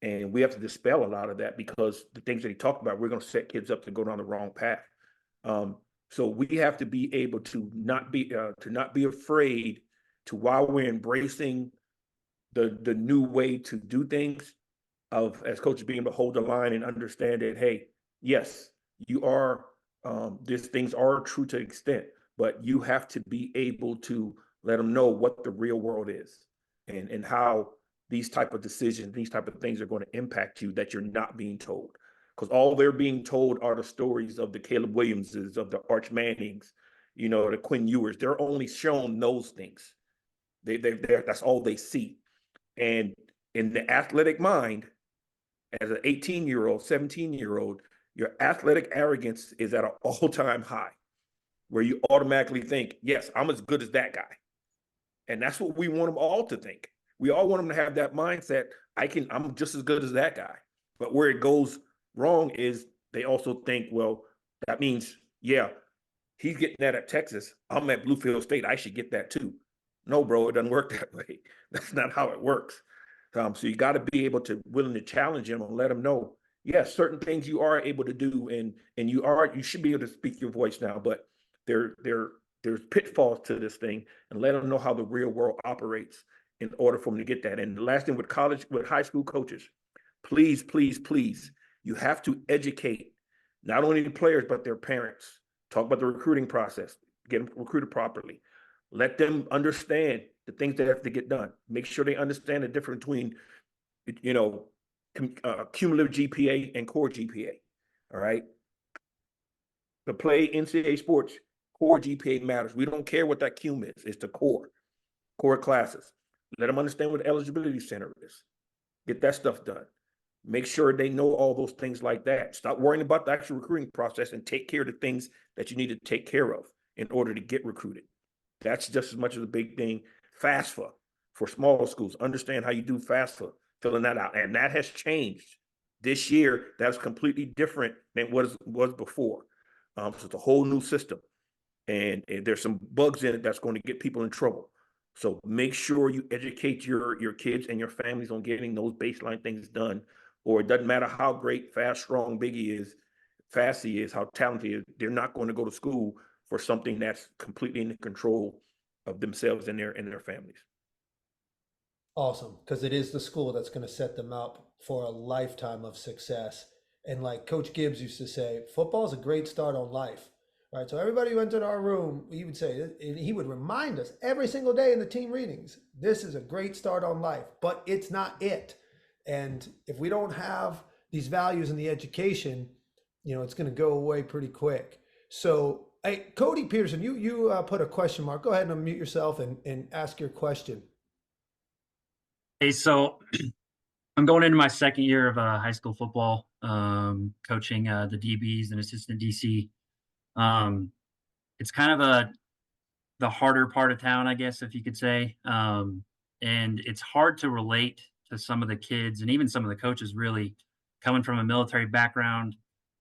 And we have to dispel a lot of that, because the things that he talked about, we're going to set kids up to go down the wrong path. So we have to be able to not be afraid to, while we're embracing the new way to do things, as coaches being able to hold the line and understand that, hey, yes, you are, these things are true to an extent, but you have to be able to let them know what the real world is, and how these type of decisions, these type of things are going to impact you that you're not being told. Because all they're being told are the stories of the Caleb Williamses, of the Arch Mannings, the Quinn Ewers. They're only shown those things. That's all they see. And in the athletic mind, as an 18-year-old, 17-year-old, your athletic arrogance is at an all-time high, where you automatically think, yes, I'm as good as that guy. And that's what we want them all to think. We all want them to have that mindset. I'm just as good as that guy. But where it goes wrong is they also think, well, that means, yeah, he's getting that at Texas. I'm at Bluefield State. I should get that too. No, bro, it doesn't work that way. That's not how it works. So you got to be able to willing to challenge them and let them know, yes, certain things you are able to do, and you should be able to speak your voice now, but there's pitfalls to this thing, and let them know how the real world operates in order for them to get that. And the last thing with high school coaches, please, please, please, you have to educate not only the players but their parents. Talk about the recruiting process, get them recruited properly. Let them understand the things that have to get done. Make sure they understand the difference between, cumulative GPA and core GPA. All right. To play NCAA sports, core GPA matters. We don't care what that cum is. It's the core classes. Let them understand what the eligibility center is. Get that stuff done. Make sure they know all those things like that. Stop worrying about the actual recruiting process and take care of the things that you need to take care of in order to get recruited. That's just as much of a big thing. FAFSA for smaller schools. Understand how you do FAFSA, filling that out. And that has changed. This year, that's completely different than what was before. So it's a whole new system. And there's some bugs in it that's going to get people in trouble. So make sure you educate your kids and your families on getting those baseline things done. Or it doesn't matter how great, fast, strong Biggie is, fast he is, how talented he is, they're not going to go to school for something that's completely in the control of themselves and their families. Awesome, because it is the school that's going to set them up for a lifetime of success. And like Coach Gibbs used to say, football is a great start on life, right? So everybody who entered our room, he would say, and he would remind us every single day in the team readings, this is a great start on life, but it's not it. And if we don't have these values in the education, it's going to go away pretty quick. So, hey, Cody Peterson, you put a question mark. Go ahead and unmute yourself and ask your question. Hey, so I'm going into my second year of high school football, coaching the DBs and assistant DC. It's kind of the harder part of town, I guess, if you could say. And it's hard to relate to some of the kids and even some of the coaches really coming from a military background.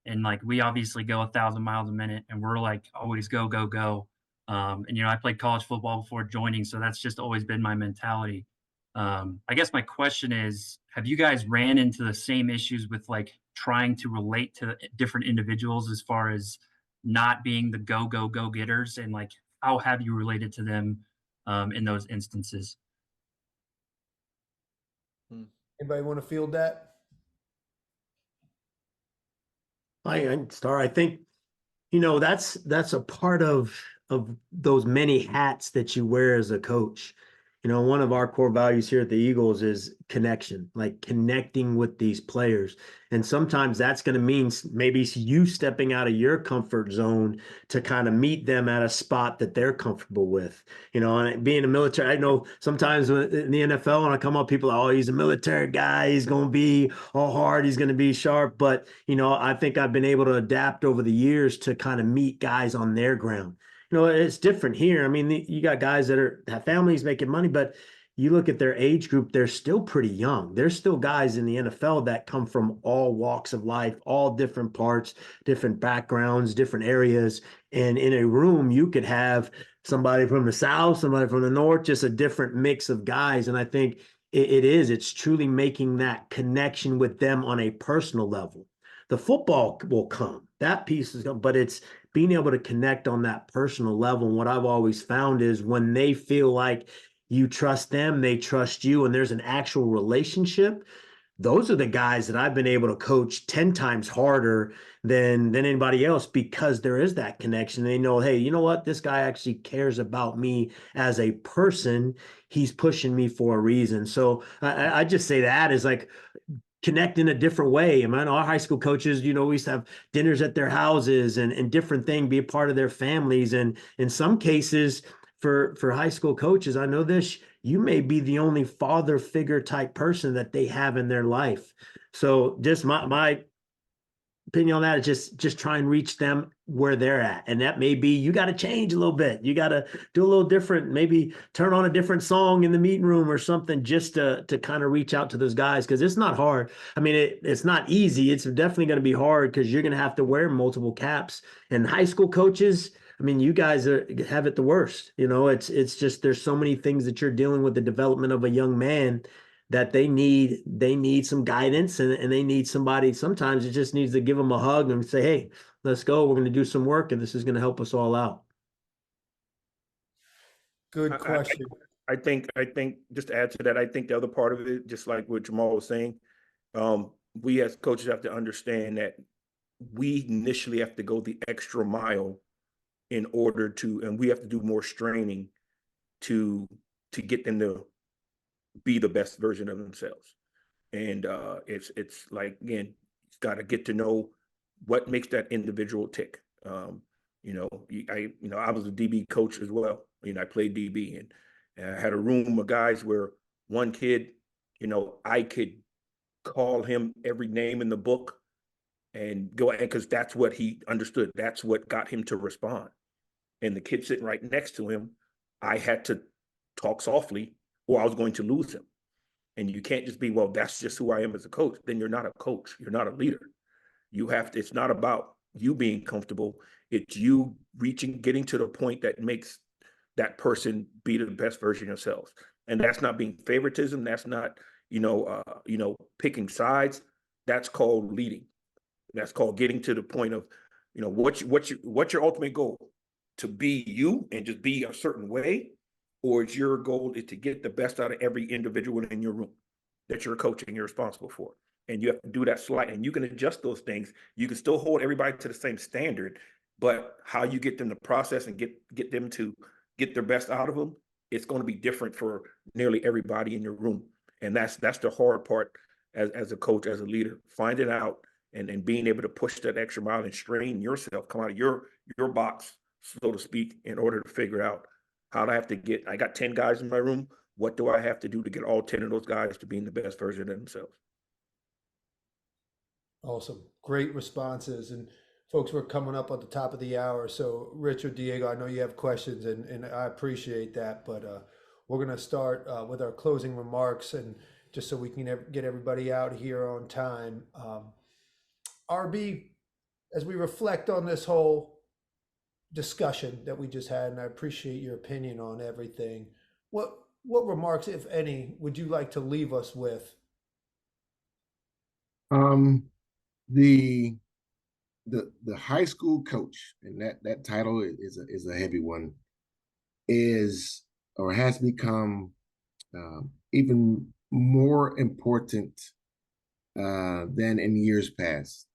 And like, we obviously go 1,000 miles a minute and we're like, always go, go, go. And, I played college football before joining, so that's just always been my mentality. I guess my question is, have you guys ran into the same issues with like trying to relate to different individuals as far as not being the go, go, go getters? And like, how have you related to them in those instances? Anybody want to field that? I can start. I think, that's a part of those many hats that you wear as a coach. One of our core values here at the Eagles is connection, like connecting with these players. And sometimes that's going to mean maybe you stepping out of your comfort zone to kind of meet them at a spot that they're comfortable with. And being a military, I know sometimes in the NFL, when I come up, people are, oh, he's a military guy. He's going to be all hard. He's going to be sharp. But, I think I've been able to adapt over the years to kind of meet guys on their ground. It's different here. I mean, you got guys that have families making money, but you look at their age group, they're still pretty young. There's still guys in the NFL that come from all walks of life, all different parts, different backgrounds, different areas. And in a room, you could have somebody from the South, somebody from the North, just a different mix of guys. And I think it's truly making that connection with them on a personal level. The football will come, that piece is coming, but it's being able to connect on that personal level. And what I've always found is when they feel like you trust them, they trust you, and there's an actual relationship, those are the guys that I've been able to coach 10 times harder than anybody else, because there is that connection. They know, hey, you know what? This guy actually cares about me as a person. He's pushing me for a reason. So I just say that is like, connect in a different way. I mean, our high school coaches, we used to have dinners at their houses and different things, be a part of their families. And in some cases for high school coaches, I know this, you may be the only father figure type person that they have in their life. So just my opinion on that is just try and reach them where they're at. And that may be, you got to change a little bit. You got to do a little different, maybe turn on a different song in the meeting room or something, just to kind of reach out to those guys. Cause it's not hard. I mean, it's not easy. It's definitely going to be hard because you're going to have to wear multiple caps. And high school coaches, I mean, you guys have it the worst. It's just, there's so many things that you're dealing with, the development of a young man, that they need some guidance, and they need somebody. Sometimes it just needs to give them a hug and say, hey, let's go. We're going to do some work, and this is going to help us all out. Good question. I think just to add to that, I think the other part of it, just like what Jemal was saying, we as coaches have to understand that we initially have to go the extra mile in order to, and we have to do more straining to get them to be the best version of themselves. And it's like, again, you've got to get to know what makes that individual tick. I was a DB coach as well. I played DB, and I had a room of guys where one kid, I could call him every name in the book and go, because that's what he understood. That's what got him to respond. And the kid sitting right next to him, I had to talk softly or I was going to lose him. And you can't just be, well, that's just who I am as a coach. Then you're not a coach. You're not a leader. You have to, it's not about you being comfortable. It's you getting to the point that makes that person be the best version of themselves. And that's not being favoritism. That's not, picking sides. That's called leading. That's called getting to the point of, what's your ultimate goal? To be you and just be a certain way? Or is your goal is to get the best out of every individual in your room that you're coaching, you're responsible for? And you have to do that slight, and you can adjust those things. You can still hold everybody to the same standard, but how you get them to process and get them to get their best out of them, it's going to be different for nearly everybody in your room. And that's the hard part as a coach, as a leader, finding out and being able to push that extra mile and strain yourself, come out of your box, so to speak, in order to figure out how do I have to get, I got 10 guys in my room. What do I have to do to get all 10 of those guys to be in the best version of themselves? Awesome. Great responses. And folks, we're coming up on the top of the hour. So Richard, Diego, I know you have questions, and I appreciate that, but we're going to start with our closing remarks, and just so we can get everybody out here on time. RB, as we reflect on this whole discussion that we just had, and I appreciate your opinion on everything, what remarks, if any, would you like to leave us with? The high school coach, and that title is a heavy one, is or has become even more important than in years past.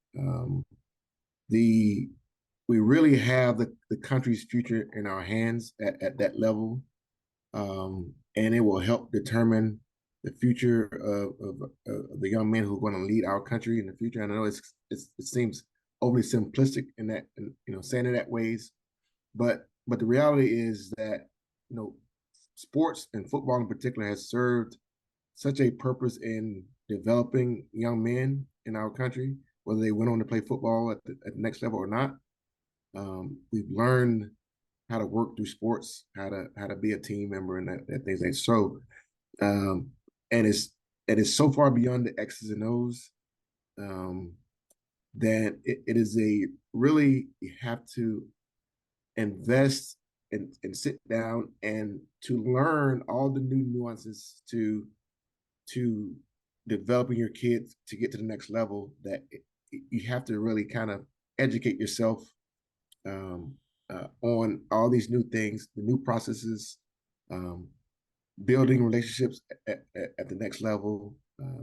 We really have the country's future in our hands at that level, and it will help determine the future of the young men who are going to lead our country in the future. And I know it seems overly simplistic in that, saying it that ways, but the reality is that sports and football in particular has served such a purpose in developing young men in our country, whether they went on to play football at the next level or not. We've learned how to work through sports, how to be a team member, and that things like so. And it's so far beyond the X's and O's that it is a really, you have to invest and sit down and to learn all the new nuances to developing your kids to get to the next level, that you have to really kind of educate yourself on all these new things, the new processes, building relationships at the next level,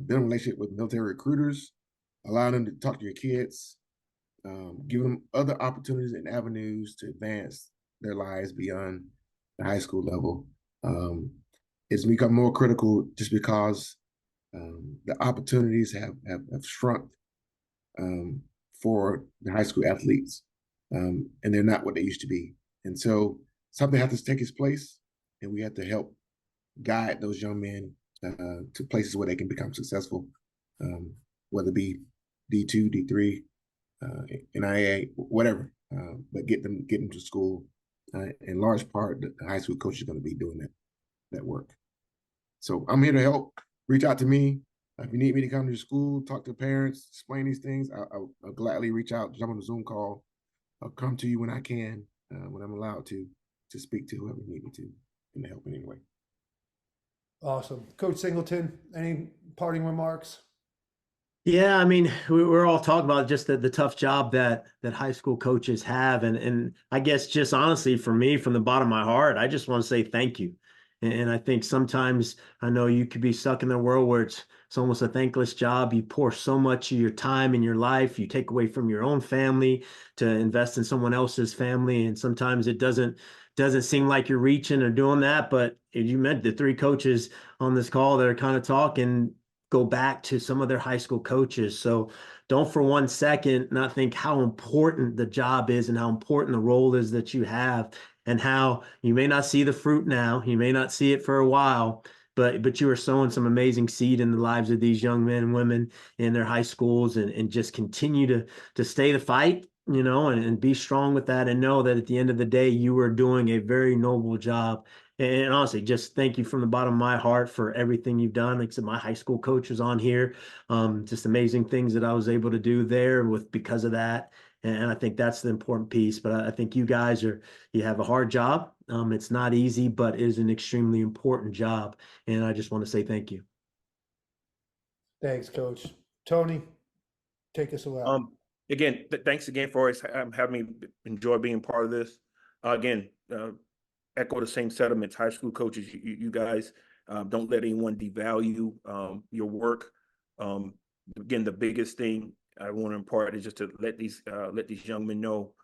building relationship with military recruiters, allowing them to talk to your kids, giving them other opportunities and avenues to advance their lives beyond the high school level. It's become more critical just because the opportunities have shrunk for the high school athletes, and they're not what they used to be. And so something has to take its place, and we have to help guide those young men to places where they can become successful, whether it be D2, D3, NIA, whatever, but get them to school. In large part, the high school coach is going to be doing that work. So I'm here to help. Reach out to me. If you need me to come to your school, talk to parents, explain these things, I'll gladly reach out, jump on a Zoom call. I'll come to you when I can, when I'm allowed to speak to whoever you need me to, and to help in any way. Awesome. Coach Singleton, any parting remarks? Yeah, I mean, we're all talking about just the tough job that high school coaches have, and I guess just honestly for me, from the bottom of my heart, I just want to say thank you. And I think sometimes I know you could be stuck in a world where it's almost a thankless job. You pour so much of your time in your life, you take away from your own family to invest in someone else's family, and sometimes it doesn't seem like you're reaching or doing that. But you meant the three coaches on this call that are kind of talking go back to some of their high school coaches. So don't for one second not think how important the job is and how important the role is that you have, and how you may not see the fruit now, you may not see it for a while, but you are sowing some amazing seed in the lives of these young men and women in their high schools, and just continue to stay the fight, and be strong with that, and know that at the end of the day, you are doing a very noble job. And honestly, just thank you from the bottom of my heart for everything you've done. Like I said, my high school coach was on here. Just amazing things that I was able to do there because of that. And I think that's the important piece. But I think you guys you have a hard job. It's not easy, but it is an extremely important job. And I just want to say thank you. Thanks, Coach. Tony, take us away. Again, thanks again for always having me enjoy being part of this. Again, echo the same sentiments. High school coaches, you guys, don't let anyone devalue your work. Again, the biggest thing I want to impart is just to let these young men know,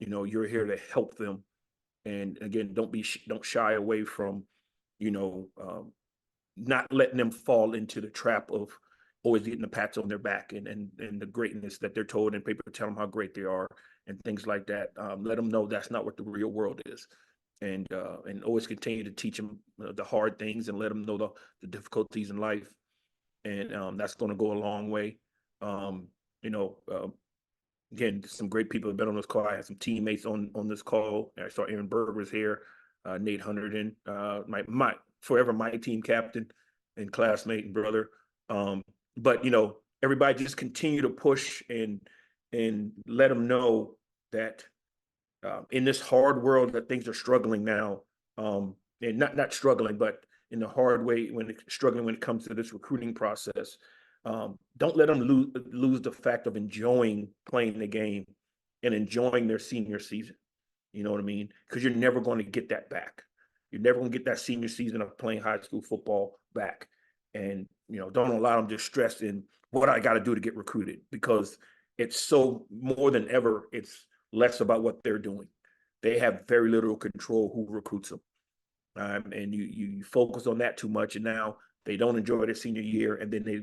you're here to help them. And again, don't shy away from, not letting them fall into the trap of always getting the pats on their back and the greatness that they're told, and people tell them how great they are and things like that. Let them know that's not what the real world is, and always continue to teach them the hard things and let them know the difficulties in life, and that's going to go a long way. You know, again, some great people have been on this call. I had some teammates on this call. I saw Aaron Berg was here, Nate Hunterton, my forever my team captain and classmate and brother. But everybody just continue to push and let them know that in this hard world that things are struggling now, and not struggling, but in the hard way struggling when it comes to this recruiting process. Don't let them lose the fact of enjoying playing the game and enjoying their senior season. You know what I mean? Because you're never going to get that back. You're never going to get that senior season of playing high school football back. And, don't allow them to stress in what I got to do to get recruited, because it's so more than ever, it's less about what they're doing. They have very little control who recruits them. And you focus on that too much, and now they don't enjoy their senior year, and then they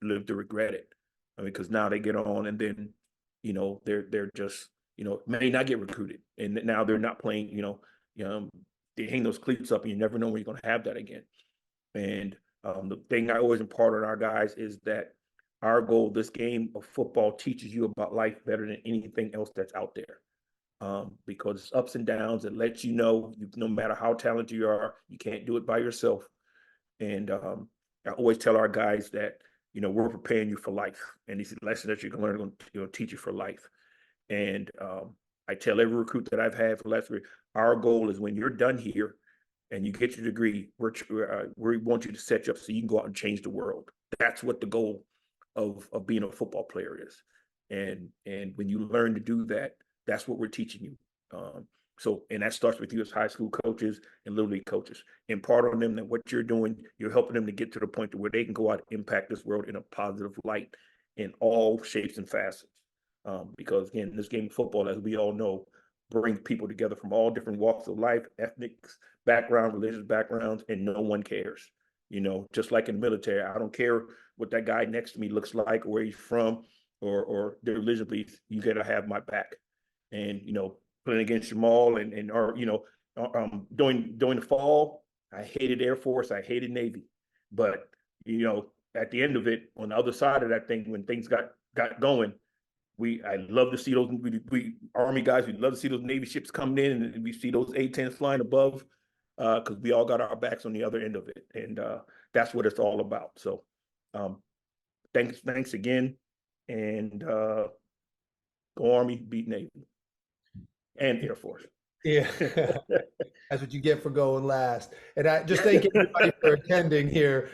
live to regret it. Because now they get on, and then they're just may not get recruited, and now they're not playing. They hang those cleats up, and you never know when you're going to have that again. And the thing I always impart on our guys is that our goal, this game of football, teaches you about life better than anything else that's out there. Because it's ups and downs. It lets you know, no matter how talented you are, you can't do it by yourself. And I always tell our guys that, we're preparing you for life. And these lessons that you're going to learn are going to teach you for life. And I tell every recruit that I've had for the last 3 years, our goal is when you're done here and you get your degree, we want you to set you up so you can go out and change the world. That's what the goal of being a football player is. And when you learn to do that, that's what we're teaching you. And that starts with you as high school coaches and little league coaches. Impart on them that what you're doing, you're helping them to get to the point to where they can go out and impact this world in a positive light in all shapes and facets. Because again, this game of football, as we all know, brings people together from all different walks of life, ethnic background, religious backgrounds, and no one cares. Just like in the military, I don't care what that guy next to me looks like, or where he's from, or their religion beliefs. You got to have my back. And playing against Jemal during the fall, I hated Air Force, I hated Navy, but at the end of it, on the other side of that thing, when things got going, I love to see those we Army guys. We love to see those Navy ships coming in, and we see those A-10s flying above, because we all got our backs on the other end of it, and that's what it's all about. So, thanks again, and go Army, beat Navy and Air Force. Yeah. That's what you get for going last. And I just thank everybody for attending here.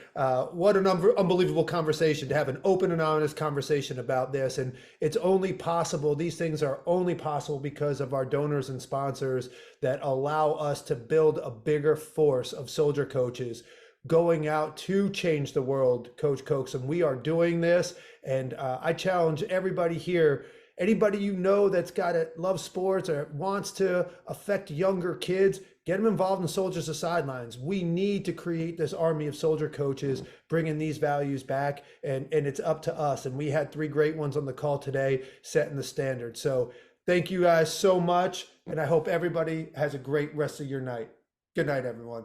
What an unbelievable conversation to have an open and honest conversation about this. And it's only possible, these things are only possible because of our donors and sponsors that allow us to build a bigger force of soldier coaches going out to change the world, Coach Coaxum. We are doing this. And I challenge everybody here, anybody you know that's got to love sports or wants to affect younger kids, get them involved in Soldiers To Sidelines. We need to create this army of soldier coaches, bringing these values back, and it's up to us. And we had 3 great ones on the call today, setting the standard. So thank you guys so much, and I hope everybody has a great rest of your night. Good night, everyone.